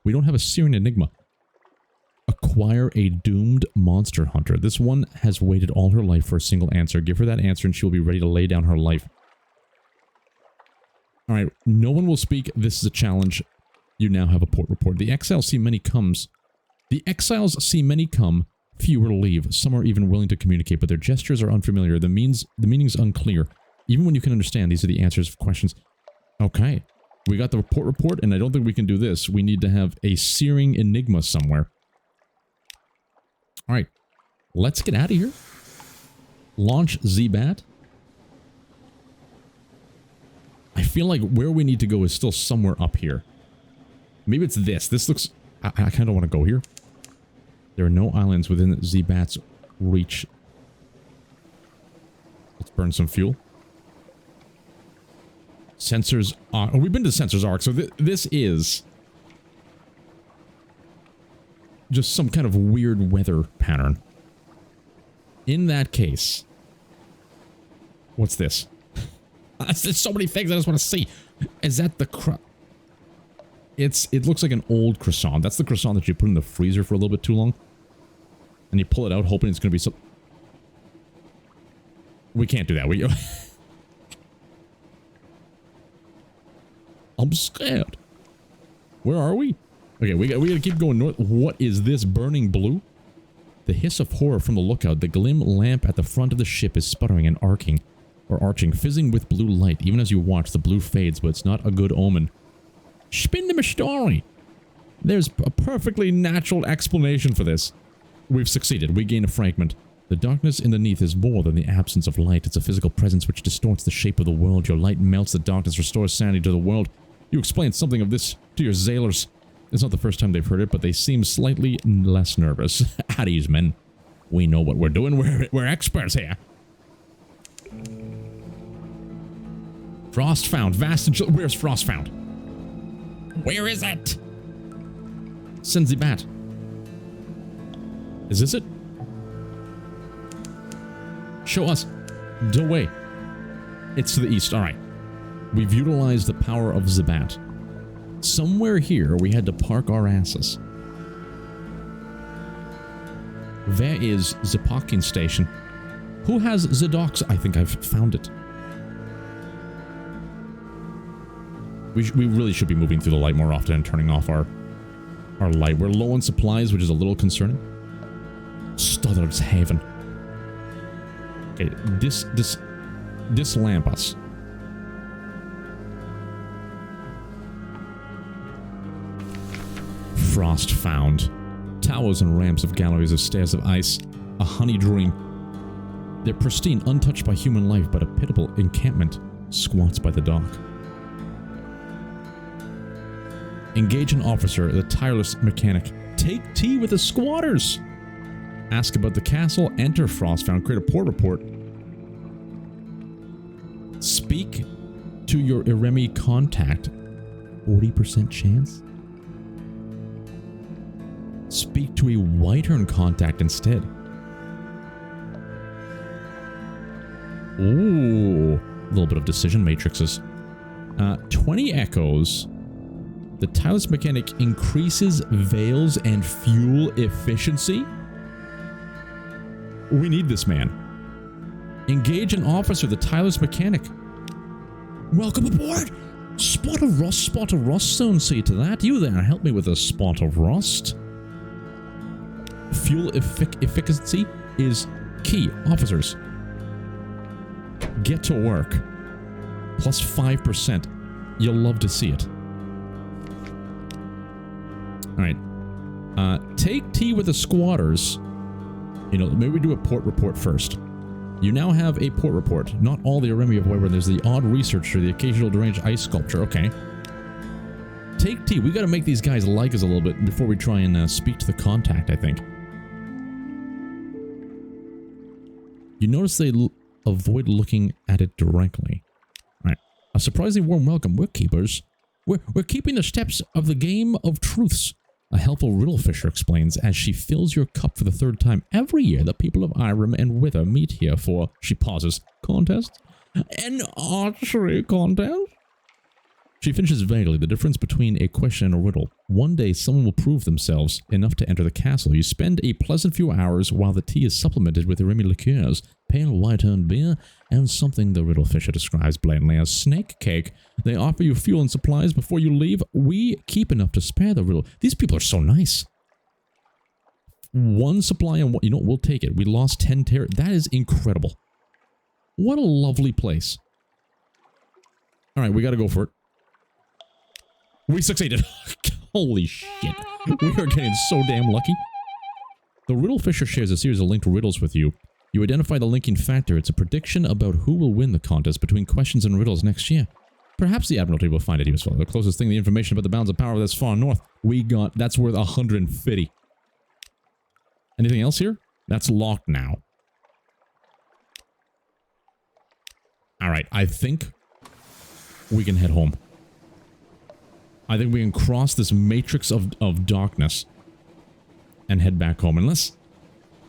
We don't have a Syrian enigma. Acquire a doomed monster hunter. This one has waited all her life for a single answer. Give her that answer and she will be ready to lay down her life. Alright, no one will speak. This is a challenge. You now have a port report. The exiles see many comes. The exiles see many come. Fewer leave. Some are even willing to communicate, but their gestures are unfamiliar. The meaning's unclear. Even when you can understand, these are the answers of questions. Okay. We got the report, and I don't think we can do this. We need to have a searing enigma somewhere. Alright. Let's get out of here. Launch Z-Bat. I feel like where we need to go is still somewhere up here. Maybe it's this. This looks... I kind of want to go here. There are no islands within Z-Bat's reach. Let's burn some fuel. Sensors Arc. Oh, we've been to Sensors Arc, so this is just some kind of weird weather pattern. In that case, what's this? There's so many things I just want to see. Is that the it looks like an old croissant. That's the croissant that you put in the freezer for a little bit too long. And you pull it out hoping it's going to be some... We can't do that. I'm scared. Where are we? Okay, we gotta keep going north. What is this burning blue? The hiss of horror from the lookout. The glim lamp at the front of the ship is sputtering and arching, fizzing with blue light. Even as you watch, the blue fades, but it's not a good omen. Spin them a story. There's a perfectly natural explanation for this. We've succeeded. We gain a fragment. The darkness underneath is more than the absence of light. It's a physical presence which distorts the shape of the world. Your light melts the darkness, restores sanity to the world. You explained something of this to your sailors. It's not the first time they've heard it, but they seem slightly less nervous. At ease, men. We know what we're doing. We're experts here. Frost found. Vast and... Where's Frost found? Where is it? Send the bat. Is this it? Show us the way. It's to the east. All right. We've utilized the power of Zabat. Somewhere here, we had to park our asses. Where is the parking station? Who has the docks? I think I've found it. We really should be moving through the light more often and turning off our light. We're low on supplies, which is a little concerning. Stutter's Haven. Okay, this lamp us. Frost found. Towers and ramps of galleries of stairs of ice. A honey dream. They're pristine, untouched by human life, but a pitiable encampment squats by the dock. Engage an officer, the tireless mechanic. Take tea with the squatters. Ask about the castle. Enter Frostfound. Create a port report. Speak to your Iremi contact. 40% chance? Speak to a Whitehorn contact instead. Ooh. A little bit of decision matrices. 20 echoes. The tireless mechanic increases veils and fuel efficiency. We need this man. Engage an officer, the tireless mechanic. Welcome aboard! Spot of rust zone, see to that. You there, help me with a spot of rust. Fuel efficacy is key. Officers, get to work. Plus 5%. You'll love to see it. Alright. Take tea with the squatters. You know, maybe we do a port report first. You now have a port report. Not all the Iremi of Wyvern. There's the odd researcher, the occasional deranged ice sculpture. Okay. Take tea. We gotta make these guys like us a little bit before we try and speak to the contact, I think. You notice they avoid looking at it directly. Alright. A surprisingly warm welcome. We're keepers. We're keeping the steps of the game of truths. A helpful riddle fisher explains as she fills your cup for the third time. Every year, the people of Irem and Wither meet here for, she pauses, contest? An archery contest? She finishes vaguely, the difference between a question and a riddle. One day, someone will prove themselves enough to enter the castle. You spend a pleasant few hours while the tea is supplemented with Iremi liqueurs, pale white-earned beer, and something the riddle fisher describes blandly as snake cake. They offer you fuel and supplies before you leave. We keep enough to spare the riddle. These people are so nice. One supply and one, you know, we'll take it. We lost 10 that is incredible. What a lovely place. Alright, we gotta go for it. We succeeded. Holy shit. We are getting so damn lucky. The riddle fisher shares a series of linked riddles with you. You identify the linking factor. It's a prediction about who will win the contest between questions and riddles next year. Perhaps the Admiralty will find it useful. The closest thing, the information about the bounds of power that's far north. That's worth 150. Anything else here? That's locked now. right, I think we can head home. I think we can cross this matrix of darkness and head back home. Unless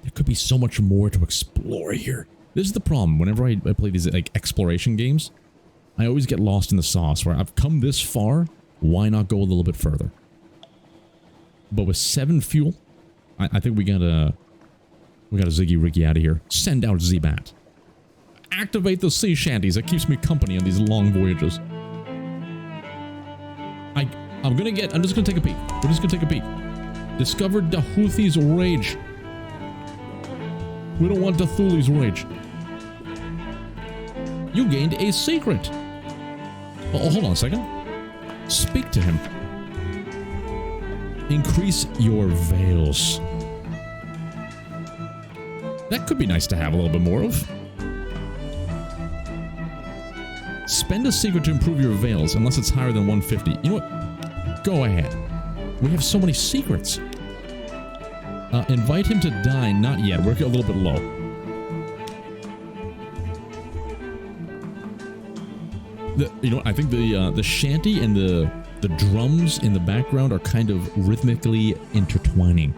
there could be so much more to explore here. This is the problem. Whenever I play these like exploration games, I always get lost in the sauce where I've come this far. Why not go a little bit further? But with 7 fuel, I think we gotta Ziggy Ricky out of here. Send out Z-Bat. Activate the sea shanties. That keeps me company on these long voyages. I'm just gonna take a peek. We're just gonna take a peek. Discovered the Houthis' rage. We don't want the Thuli's rage. You gained a secret. Oh, hold on a second. Speak to him. Increase your veils. That could be nice to have a little bit more of. Spend a secret to improve your veils, unless it's higher than 150. You know what? Go ahead. We have so many secrets. Invite him to dine. Not yet. We're a little bit low. I think the shanty and the drums in the background are kind of rhythmically intertwining.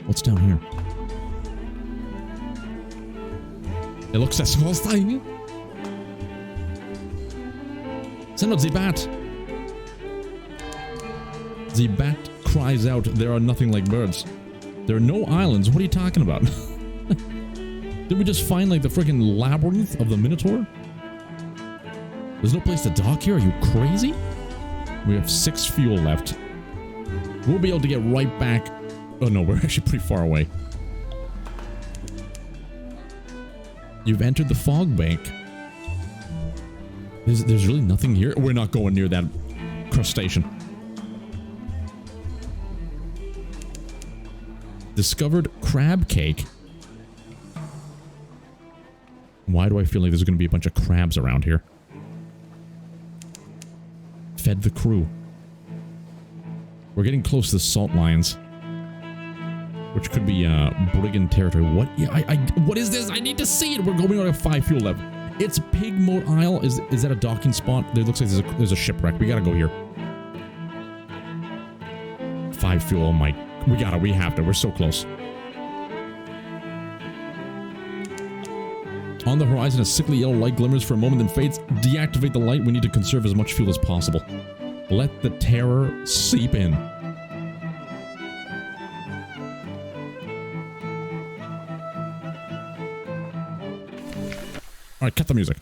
What's down here? It looks as hostile. Send out the bat. The bat cries out, there are nothing like birds. There are no islands. What are you talking about? Did we just find like the freaking labyrinth of the Minotaur? There's no place to dock here? Are you crazy? We have 6 fuel left. We'll be able to get right back. Oh no, we're actually pretty far away. You've entered the fog bank. There's really nothing here. We're not going near that crustacean. Discovered crab cake. Why do I feel like there's going to be a bunch of crabs around here? Fed the crew. We're getting close to the salt lines, which could be brigand territory. What? Yeah, what is this? I need to see it. We're going on a 5 fuel left. It's Pigmoat Isle. Is that a docking spot? There looks like there's a shipwreck. We gotta go here. 5 fuel. Oh my. We have to. We're so close. On the horizon, a sickly yellow light glimmers for a moment, then fades. Deactivate the light. We need to conserve as much fuel as possible. Let the terror seep in. Alright, cut the music.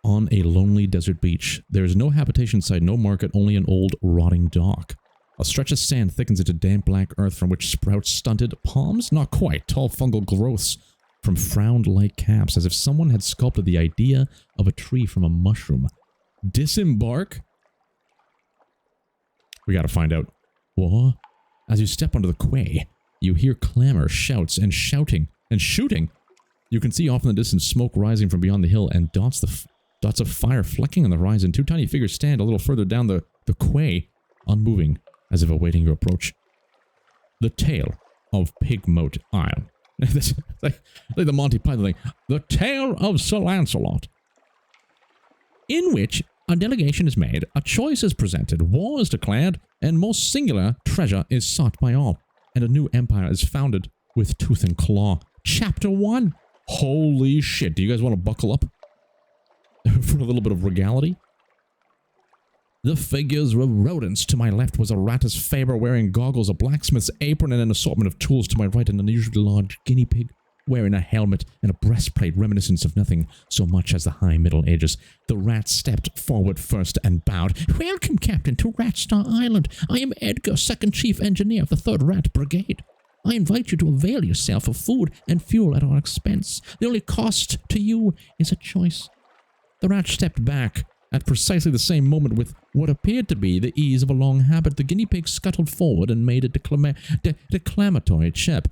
On a lonely desert beach, there is no habitation site, no market, only an old, rotting dock. A stretch of sand thickens into damp black earth from which sprouts stunted palms? Not quite. Tall fungal growths from frowned-like caps, as if someone had sculpted the idea of a tree from a mushroom. Disembark? We gotta find out. What? As you step onto the quay, you hear clamor, shouts, and shouting, and shooting. You can see off in the distance smoke rising from beyond the hill and dots of fire flecking on the horizon. 2 tiny figures stand a little further down the quay, unmoving, as if awaiting your approach. The Tale of Pigmoat Isle. like the Monty Python thing. The Tale of Sir Lancelot. In which a delegation is made, a choice is presented, war is declared, and most singular treasure is sought by all, and a new empire is founded with tooth and claw. Chapter 1. Holy shit. Do you guys want to buckle up for a little bit of regality? The figures were rodents. To my left was a ratus faber wearing goggles, a blacksmith's apron, and an assortment of tools. To my right, an unusually large guinea pig wearing a helmet and a breastplate reminiscent of nothing so much as the high Middle Ages. The rat stepped forward first and bowed. Welcome, Captain, to Ratstar Island. I am Edgar, second chief engineer of the 3rd Rat Brigade. I invite you to avail yourself of food and fuel at our expense. The only cost to you is a choice. The rat stepped back. At precisely the same moment, with what appeared to be the ease of a long habit, the guinea pig scuttled forward and made a declamatory chirp.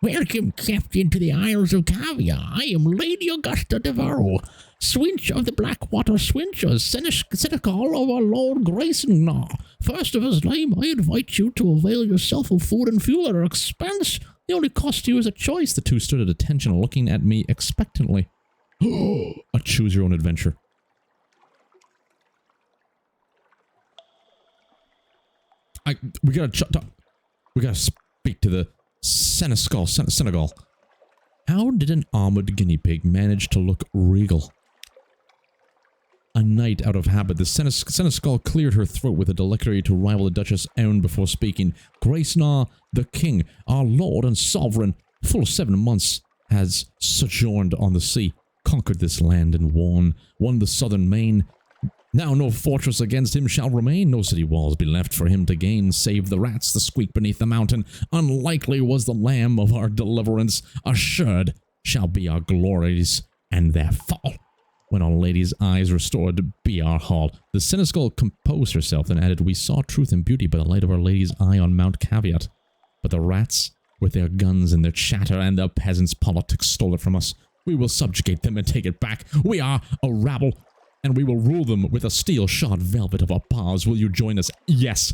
Welcome, Captain, to the Isles of CAVIA. I am Lady Augusta Devereaux, Swinch of the Blackwater Swinchers, Senecal of our Lord Grayson. First of his name, I invite you to avail yourself of food and fuel at our expense. The only cost to you is a choice. The 2 stood at attention, looking at me expectantly. A choose your own adventure. We gotta speak to the Senegal. How did an armored guinea pig manage to look regal? A knight out of habit, the Senegal cleared her throat with a delectory to rival the Duchess' own before speaking. Grace Na, the king, our lord and sovereign, full 7 months, has sojourned on the sea, conquered this land and won the southern main. Now no fortress against him shall remain, no city walls be left for him to gain, save the rats that squeak beneath the mountain. Unlikely was the lamb of our deliverance, assured shall be our glories and their fall. When our lady's eyes restored be our hall. The Senegal composed herself and added, we saw truth and beauty by the light of our lady's eye on Mount CAVIA. But the rats, with their guns and their chatter and the peasants' politics, stole it from us. We will subjugate them and take it back. We are a rabble, and we will rule them with a steel-shod velvet of our paws. Will you join us? Yes.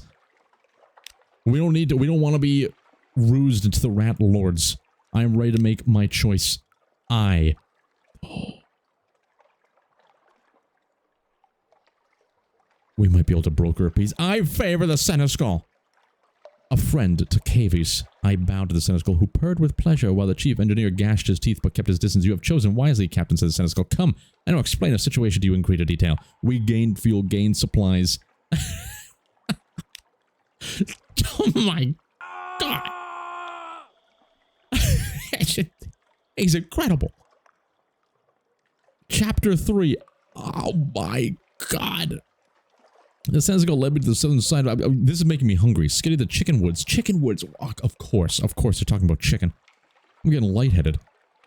We don't want to be rused into the rat lords. I am ready to make my choice. We might be able to broker a peace. I favor the Senegal. A friend to Cavies. I bowed to the Senegal, who purred with pleasure while the chief engineer gashed his teeth but kept his distance. You have chosen wisely, Captain, said the Senegal. Come, I will explain the situation to you in greater detail. We gained fuel, gained supplies. Oh my god. He's incredible. Chapter 3. Oh my god. The Senegal led me to the southern side. This is making me hungry. Skitty the chicken woods. Chicken woods. Oh, of course they're talking about chicken. I'm getting lightheaded.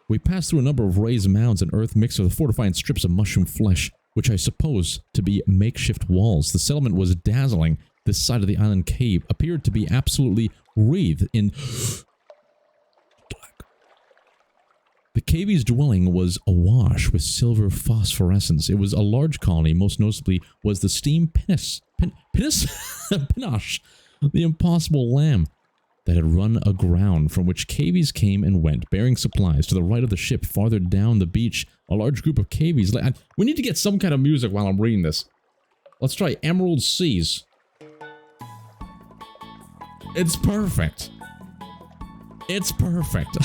We passed through a number of raised mounds and earth mixed with fortifying strips of mushroom flesh, which I suppose to be makeshift walls. The settlement was dazzling. This side of the island cave appeared to be absolutely wreathed in black. The Cavies' dwelling was awash with silver phosphorescence. It was a large colony. Most noticeably was the steam pinache, the impossible lamb that had run aground, from which Cavies came and went, bearing supplies. To the right of the ship, farther down the beach, a large group of Cavies. We need to get some kind of music while I'm reading this. Let's try Emerald Seas. It's perfect. It's perfect.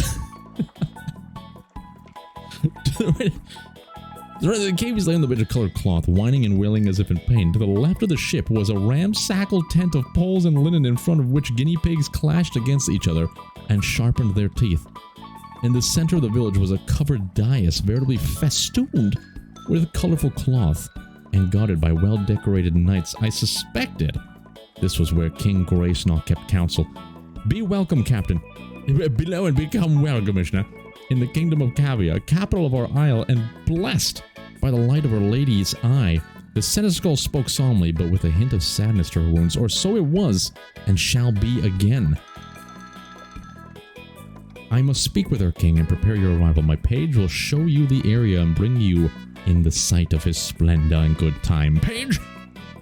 The Cavies lay on the bit of colored cloth, whining and wailing as if in pain. To the left of the ship was a ramshackle tent of poles and linen, in front of which guinea pigs clashed against each other and sharpened their teeth. In the center of the village was a covered dais, veritably festooned with colorful cloth and guarded by well-decorated knights. I suspected this was where King Gracenall kept counsel. Be welcome, Captain. Below and become well, Commissioner. In the kingdom of CAVIA, capital of our isle, and blessed by the light of Our Lady's eye. The Senegal spoke solemnly, but with a hint of sadness to her wounds, or so it was, and shall be again. I must speak with our king and prepare your arrival. My page will show you the area and bring you in the sight of his splendor and good time. Page!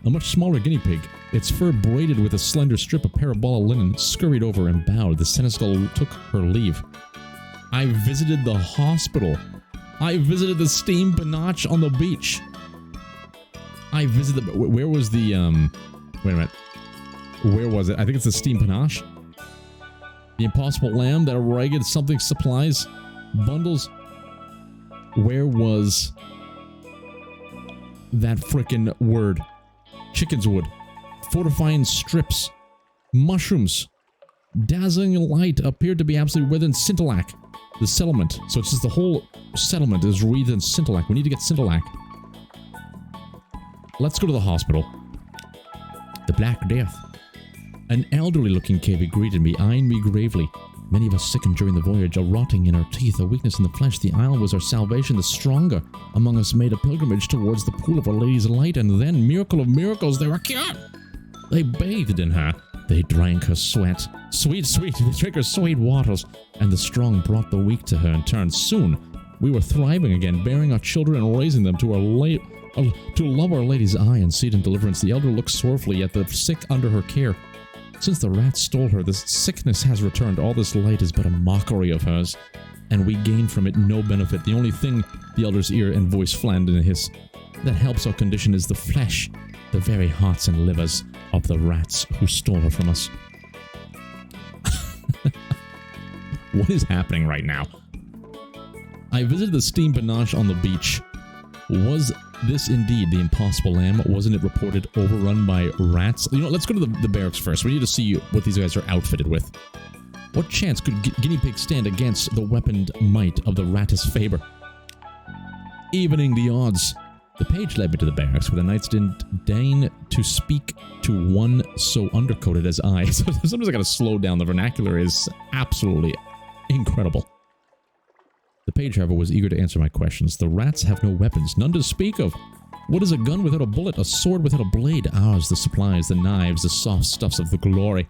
A much smaller guinea pig, its fur braided with a slender strip of parabola linen, scurried over and bowed. The Senegal took her leave. I visited the hospital. I visited the steam panache on the beach. I visited... Where was the, Wait a minute. Where was it? I think it's the steam panache. The impossible lamb, that ragged something supplies, bundles. Where was that frickin' word? Chicken's wood. Fortifying strips. Mushrooms. Dazzling light appeared to be absolutely within Scintillac. The settlement. So it's just the whole settlement is wreathed in Scintillac. We need to get Scintillac. Let's go to the hospital. The Black Death. An elderly-looking Cavie greeted me, eyeing me gravely. Many of us sickened during the voyage, a rotting in our teeth, a weakness in the flesh. The isle was our salvation. The stronger among us made a pilgrimage towards the pool of Our Lady's light, and then, miracle of miracles, they were cured. They bathed in her. They drank her sweat. Sweet, they drank her sweet waters, and the strong brought the weak to her in turn. Soon, we were thriving again, bearing our children and raising them to love Our Lady's eye and seed in deliverance. The elder looked sorrowfully at the sick under her care. Since the rats stole her, this sickness has returned. All this light is but a mockery of hers. and we gain from it no benefit. The only thing, the elder's ear and voice flattened in a hiss, that helps our condition is the flesh, the very hearts and livers of the rats who stole her from us. What is happening right now? I visited the steam panache on the beach. Was this indeed the impossible lamb? Wasn't it reported overrun by rats? You know, let's go to the barracks first. We need to see what these guys are outfitted with. What chance could guinea pigs stand against the weaponed might of the Rattus Faber? Evening the odds. The page led me to the barracks, where the knights didn't deign to speak to one so undercoated as I. So sometimes I gotta slow down. The vernacular is absolutely incredible. The page, however, was eager to answer my questions. The rats have no weapons, none to speak of. What is a gun without a bullet, a sword without a blade? Ours, the supplies, the knives, the soft stuffs of the glory.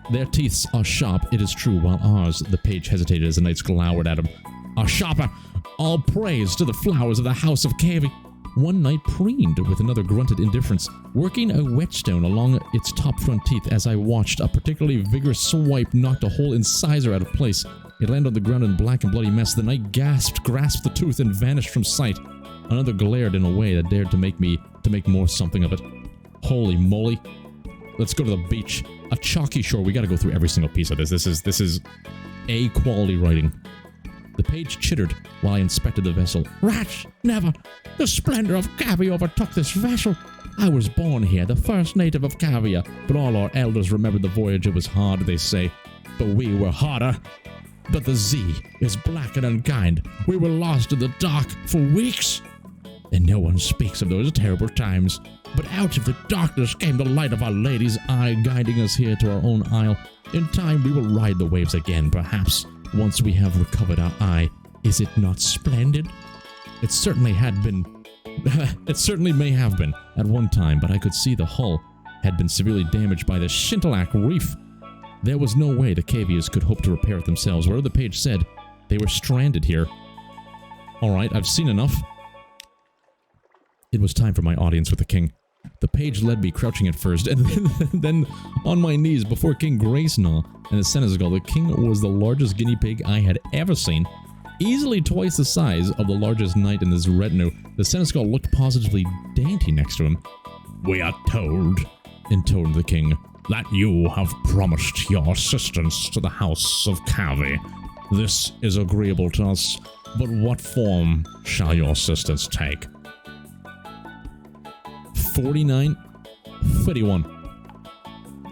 Their teeth are sharp, it is true, while ours, the page hesitated as the knights glowered at him, are sharper. All praise to the flowers of the house of CAVIA. One knight preened with another grunted indifference, working a whetstone along its top front teeth. As I watched, a particularly vigorous swipe knocked a whole incisor out of place. It landed on the ground in black and bloody mess. The knight gasped, grasped the tooth, and vanished from sight. Another glared in a way that dared to make more something of it. Holy moly. Let's go to the beach. A chalky shore. We gotta go through every single piece of this. This is A quality writing. The page chittered while I inspected the vessel. Rats! Never! The splendor of CAVIA overtook this vessel. I was born here, the first native of CAVIA, but all our elders remembered the voyage. It was hard, they say, but we were harder. But the sea is black and unkind. We were lost in the dark for weeks. And no one speaks of those terrible times. But out of the darkness came the light of Our Lady's eye, guiding us here to our own isle. In time we will ride the waves again, perhaps, once we have recovered our eye. Is it not splendid? It certainly had been. It certainly may have been at one time, but I could see the hull had been severely damaged by the Shintalak reef. There was no way the CAVIAs could hope to repair it themselves. Whatever the page said, they were stranded here. Alright, I've seen enough. It was time for my audience with the king. The page led me, crouching at first, and then on my knees before King Gracenaw and the Seneschal. The king was the largest guinea pig I had ever seen, easily twice the size of the largest knight in this retinue. The Seneschal looked positively dainty next to him. We are told, intoned the king, that you have promised your assistance to the house of CAVIA. This is agreeable to us, but what form shall your assistance take? 49, 31.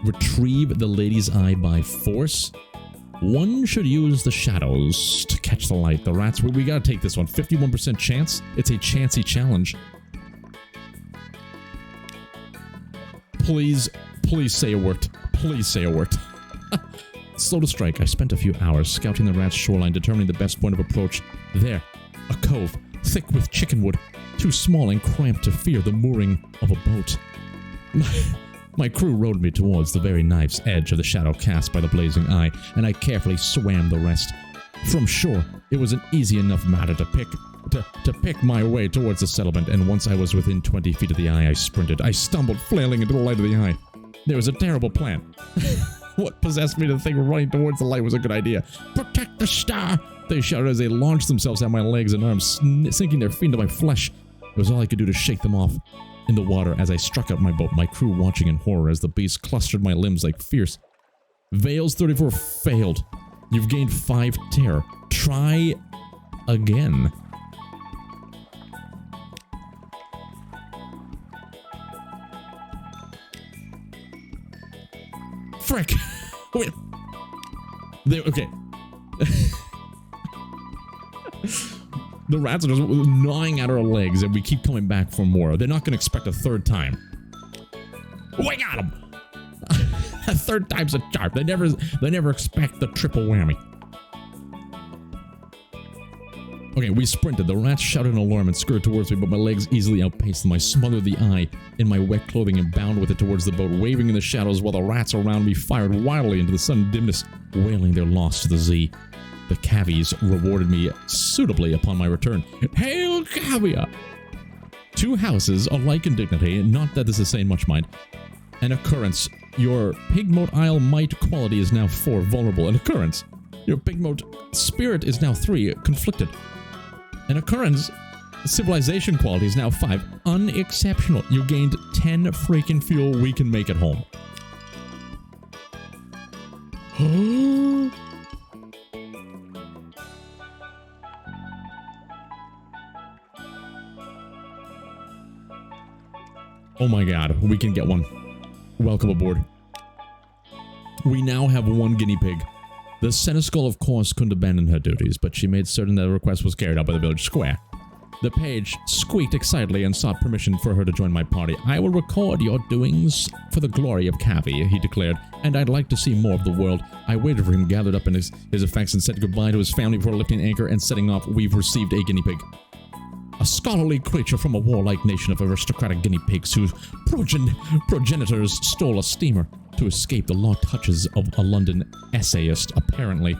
Retrieve the lady's eye by force. One should use the shadows to catch the light. The rats, we gotta take this one. 51% chance. It's a chancy challenge. Please say a word. Please say a word. Slow to strike, I spent a few hours scouting the rat's shoreline, determining the best point of approach. There, a cove, thick with chickenwood, too small and cramped to fear the mooring of a boat. My crew rowed me towards the very knife's edge of the shadow cast by the blazing eye, and I carefully swam the rest. From shore, it was an easy enough matter to pick my way towards the settlement, and once I was within 20 feet of the eye, I sprinted. I stumbled, flailing into the light of the eye. There was a terrible plan. What possessed me to think running towards the light was a good idea? Protect the star! They shouted as they launched themselves at my legs and arms, sinking their feet into my flesh. It was all I could do to shake them off. In the water, as I struck out my boat, my crew watching in horror as the beast clustered my limbs like fierce. Vales 34 failed. You've gained 5 terror. Try again. Frick! Wait. There, okay. The rats are just gnawing at our legs, and we keep coming back for more. They're not going to expect a third time. We got them! A third time's a charm. They never expect the triple whammy. Okay, we sprinted. The rats shouted in alarm and scurried towards me, but my legs easily outpaced them. I smothered the eye in my wet clothing and bound with it towards the boat, waving in the shadows while the rats around me fired wildly into the sudden dimness, wailing their loss to the sea. The CAVIAs rewarded me suitably upon my return. Hail CAVIA! 2 houses alike in dignity, not that this is saying much, mind. An occurrence. Your Pigmote Isle might quality is now 4 vulnerable. An occurrence. Your big mode spirit is now 3, conflicted. An occurrence, civilization quality is now 5, unexceptional. You gained 10 freaking fuel. We can make it home. Oh my god, we can get one. Welcome aboard. We now have 1 guinea pig. The seneschal, of course, couldn't abandon her duties, but she made certain that the request was carried out by the village square. The page squeaked excitedly and sought permission for her to join my party. I will record your doings for the glory of CAVIA, he declared, and I'd like to see more of the world. I waited for him, gathered up in his effects, and said goodbye to his family before lifting anchor and setting off. We've received a guinea pig. A scholarly creature from a warlike nation of aristocratic guinea pigs whose progenitors stole a steamer to escape the locked hutches of a London essayist, apparently.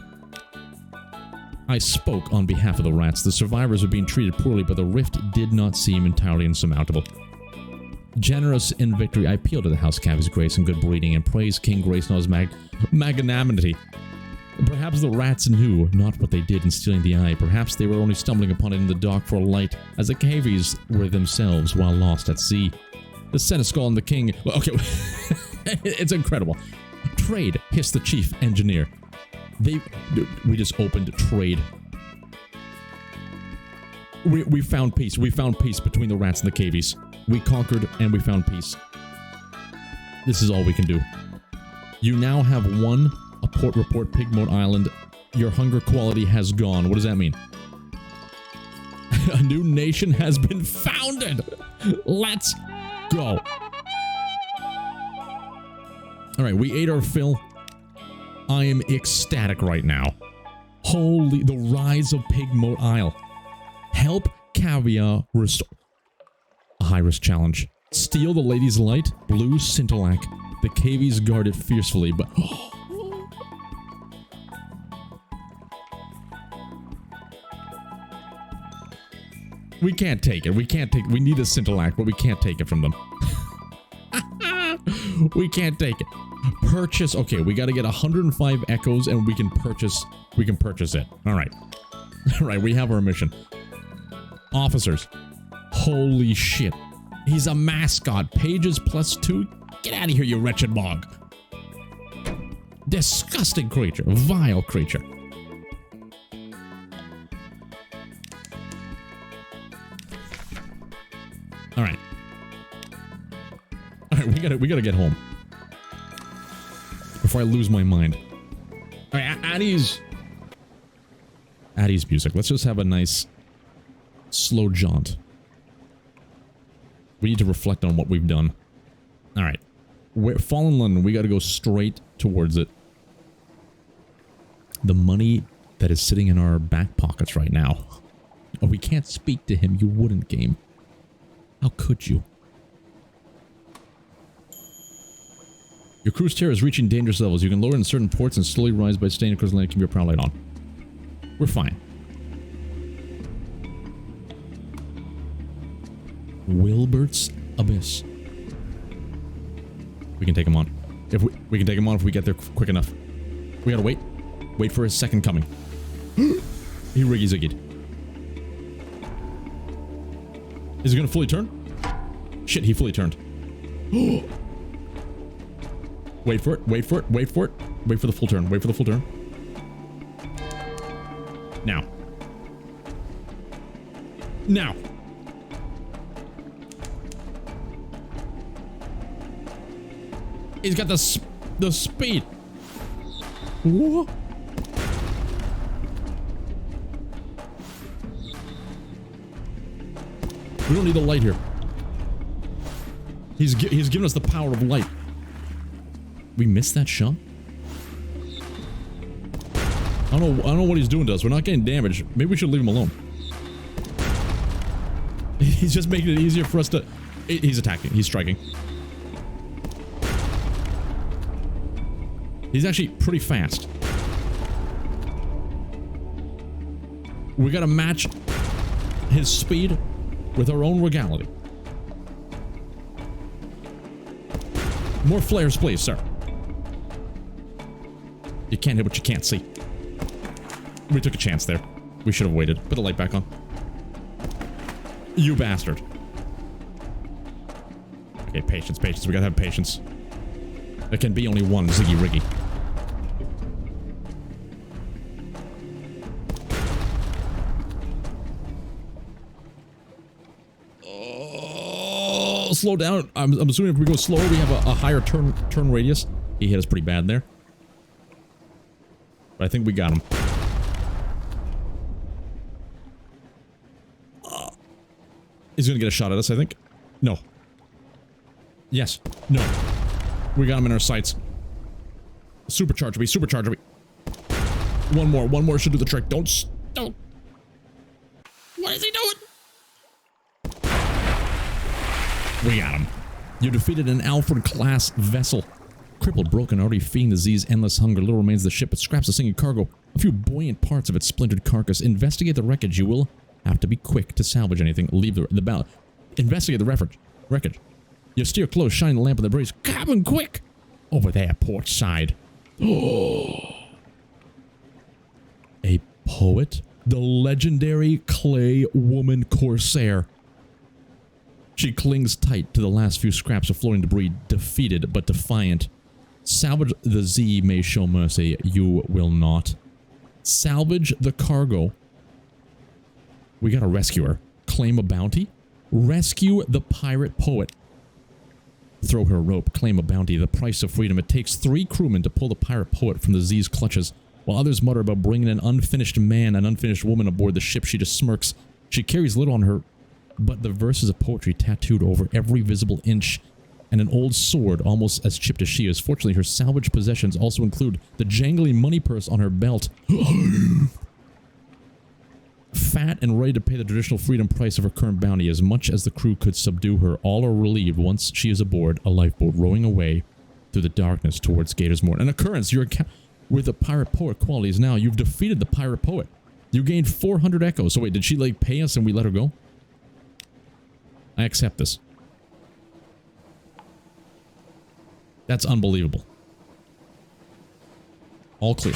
I spoke on behalf of the rats. The survivors were being treated poorly, but the rift did not seem entirely insurmountable. Generous in victory, I appealed to the House Cavia's grace and good breeding and praised King Graceno's magnanimity. Perhaps the rats knew not what they did in stealing the eye. Perhaps they were only stumbling upon it in the dark for a light, as the Cavies were themselves while lost at sea. The seneschal and the king... Okay, it's incredible. Trade, hissed the chief engineer. We just opened trade. We found peace. We found peace between the rats and the Cavies. We conquered and we found peace. This is all we can do. You now have 1... a port report, Pigmoat Island. Your hunger quality has gone. What does that mean? A new nation has been founded. Let's go. All right, we ate our fill. I am ecstatic right now. Holy, the rise of Pigmoat Isle. Help CAVIA restore. A high-risk challenge. Steal the Lady's Light, Blue Scintillac. The Cavies guard it fiercely, but... We can't take it. We can't take... We need a Scintillac, but we can't take it from them. We can't take it. Purchase... Okay, we gotta get 105 echoes, and we can purchase... We can purchase it. Alright. Alright, we have our mission. Officers. Holy shit. He's a mascot. Pages +2. Get out of here, you wretched bog. Disgusting creature. Vile creature. Alright. Alright, we gotta get home. Before I lose my mind. Alright, Addie's music. Let's just have a nice slow jaunt. We need to reflect on what we've done. Alright. Fallen London, we gotta go straight towards it. The money that is sitting in our back pockets right now. Oh, we can't speak to him. You wouldn't, game. How could you? Your cruise terror is reaching dangerous levels. You can lower in certain ports and slowly rise by staying across the land. Keep your prow light on. We're fine. Wilbert's Abyss. We can take him on. If we can take him on if we get there quick enough. We gotta wait. Wait for his second coming. He riggy-ziggied. Is he gonna fully turn? Shit, he fully turned. Wait for it, wait for it, wait for it. Wait for the full turn, wait for the full turn. Now. Now. He's got the speed. What? We don't need the light here. He's given us the power of light. We missed that shot? I don't know what he's doing to us. We're not getting damaged. Maybe we should leave him alone. He's just making it easier for us to... He's attacking. He's striking. He's actually pretty fast. We gotta match his speed with our own regality. More flares, please, sir. You can't hit what you can't see. We took a chance there. We should have waited. Put the light back on. You bastard. Okay, patience, patience. We gotta have patience. There can be only one Ziggy Riggy. Oh, slow down. I'm assuming if we go slower, we have a higher turn radius. He hit us pretty bad there. But I think we got him. He's gonna get a shot at us, I think. No. Yes. No. We got him in our sights. Supercharger me, supercharger me. One more should do the trick. Don't. What is he doing? We got him. You defeated an Alfred-class vessel. Crippled, broken, already feeding the Z's endless hunger. Little remains of the ship, but scraps of sinking cargo. A few buoyant parts of its splintered carcass. Investigate the wreckage. You will have to be quick to salvage anything. Leave the bow. Investigate the wreckage. You steer close, shine the lamp on the breeze. Cabin, quick! Over there, port side. Oh. A poet? The legendary clay woman corsair. She clings tight to the last few scraps of floating debris, defeated but defiant. Salvage the Z may show mercy, you will not. Salvage the cargo. We gotta rescue her. Claim a bounty? Rescue the pirate poet. Throw her a rope, claim a bounty, the price of freedom. It takes 3 crewmen to pull the pirate poet from the Z's clutches. While others mutter about bringing an unfinished man and unfinished woman aboard the ship, she just smirks. She carries little on her, but the verses of poetry tattooed over every visible inch, and an old sword almost as chipped as she is. Fortunately, her salvaged possessions also include the jangly money purse on her belt. Fat and ready to pay the traditional freedom price of her current bounty. As much as the crew could subdue her, all are relieved once she is aboard a lifeboat rowing away through the darkness towards Gator's Moor. An occurrence with the pirate poet qualities. Now you've defeated the pirate poet. You gained 400 echoes. So wait, did she like pay us and we let her go? I accept this. That's unbelievable. All clear.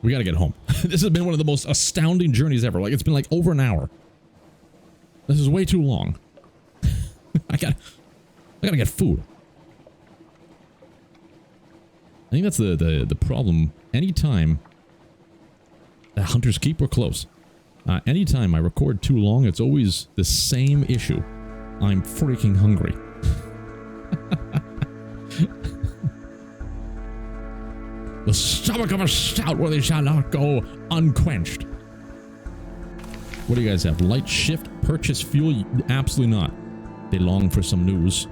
We gotta get home. This has been one of the most astounding journeys ever. Like, it's been like over an hour. This is way too long. I gotta get food. I think that's the problem. Anytime the Hunter's Keep, we're close. Anytime I record too long, it's always the same issue. I'm freaking hungry. The stomach of a Stoutworthy shall not go unquenched. What do you guys have? Light shift, purchase fuel? Absolutely not. They long for some news.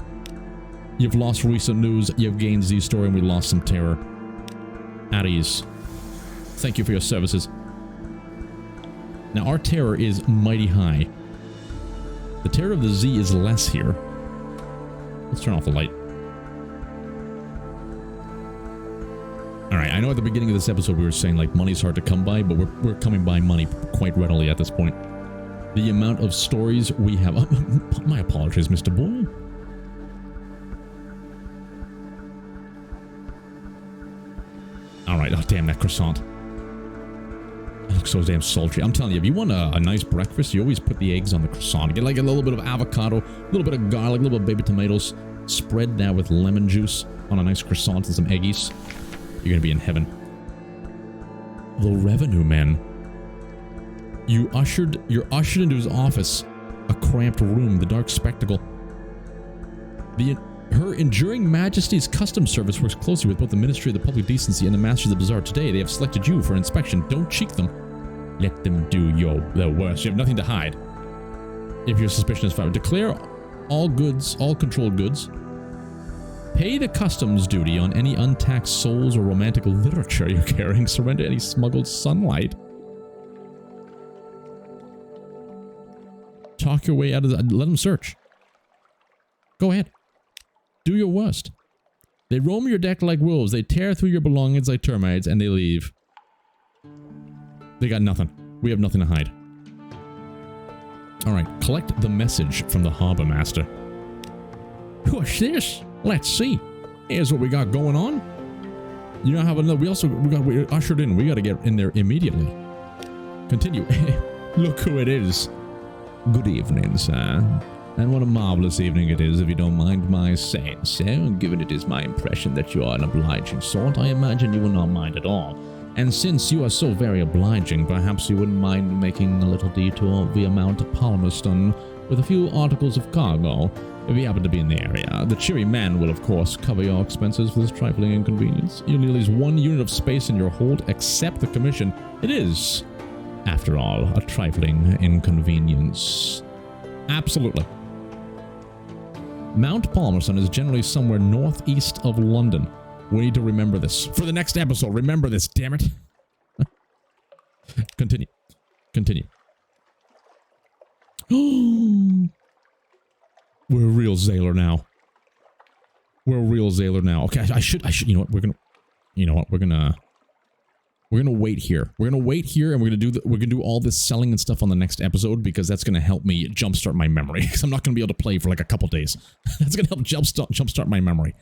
You've lost recent news, you've gained Z story, and we lost some terror. At ease. Thank you for your services. Now, our terror is mighty high. The terror of the Z is less here. Let's turn off the light. Alright, I know at the beginning of this episode we were saying, like, money's hard to come by, but we're coming by money quite readily at this point. The amount of stories we have... my apologies, Mr. Boyle. Alright, oh damn, that croissant. It looks so damn sultry. I'm telling you, if you want a nice breakfast, you always put the eggs on the croissant. Get like a little bit of avocado, a little bit of garlic, a little bit of baby tomatoes. Spread that with lemon juice on a nice croissant and some eggies. You're gonna be in heaven. The revenue men. You're ushered into his office. A cramped room, the dark spectacle. Her enduring majesty's customs service works closely with both the Ministry of the Public Decency and the Masters of the Bazaar. Today, they have selected you for inspection. Don't cheek them. Let them do their worst. You have nothing to hide. If your suspicion is found, declare all goods, all controlled goods. Pay the customs duty on any untaxed souls or romantic literature you're carrying. Surrender any smuggled sunlight. Talk your way out of the... Let them search. Go ahead. Do your worst. They roam your deck like wolves. They tear through your belongings like termites, and they leave. They got nothing. We have nothing to hide. Alright, collect the message from the harbor master. What's this? Let's see. Here's what we got going on. You know how we ushered in. We got to get in there immediately. Continue. Look who it is. Good evening, sir. And what a marvelous evening it is, if you don't mind my saying so. And given it is my impression that you are an obliging sort, I imagine you will not mind at all. And since you are so very obliging, perhaps you wouldn't mind making a little detour via Mount Palmerston with a few articles of cargo, if you happen to be in the area. The cheery man will, of course, cover your expenses for this trifling inconvenience. You'll need at least 1 unit of space in your hold, except the commission. It is, after all, a trifling inconvenience. Absolutely. Mount Palmerston is generally somewhere northeast of London. We need to remember this. For the next episode, remember this, damn it. Continue. Continue. We're a real sailor now. We're a real sailor now. Okay, I should, you know what, we're gonna wait here. We're gonna wait here, and we're gonna do all this selling and stuff on the next episode, because that's gonna help me jumpstart my memory. Because I'm not gonna be able to play for like a couple days. That's gonna help jumpstart my memory.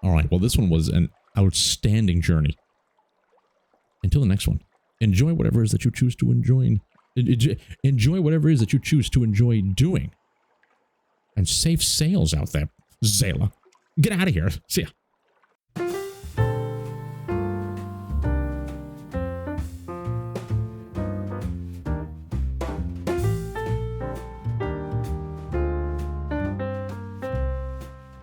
All right. Well, this one was an outstanding journey. Until the next one, enjoy whatever it is that you choose to enjoy. Enjoy whatever it is that you choose to enjoy doing. And safe sails out there, sailor. Get out of here. See ya.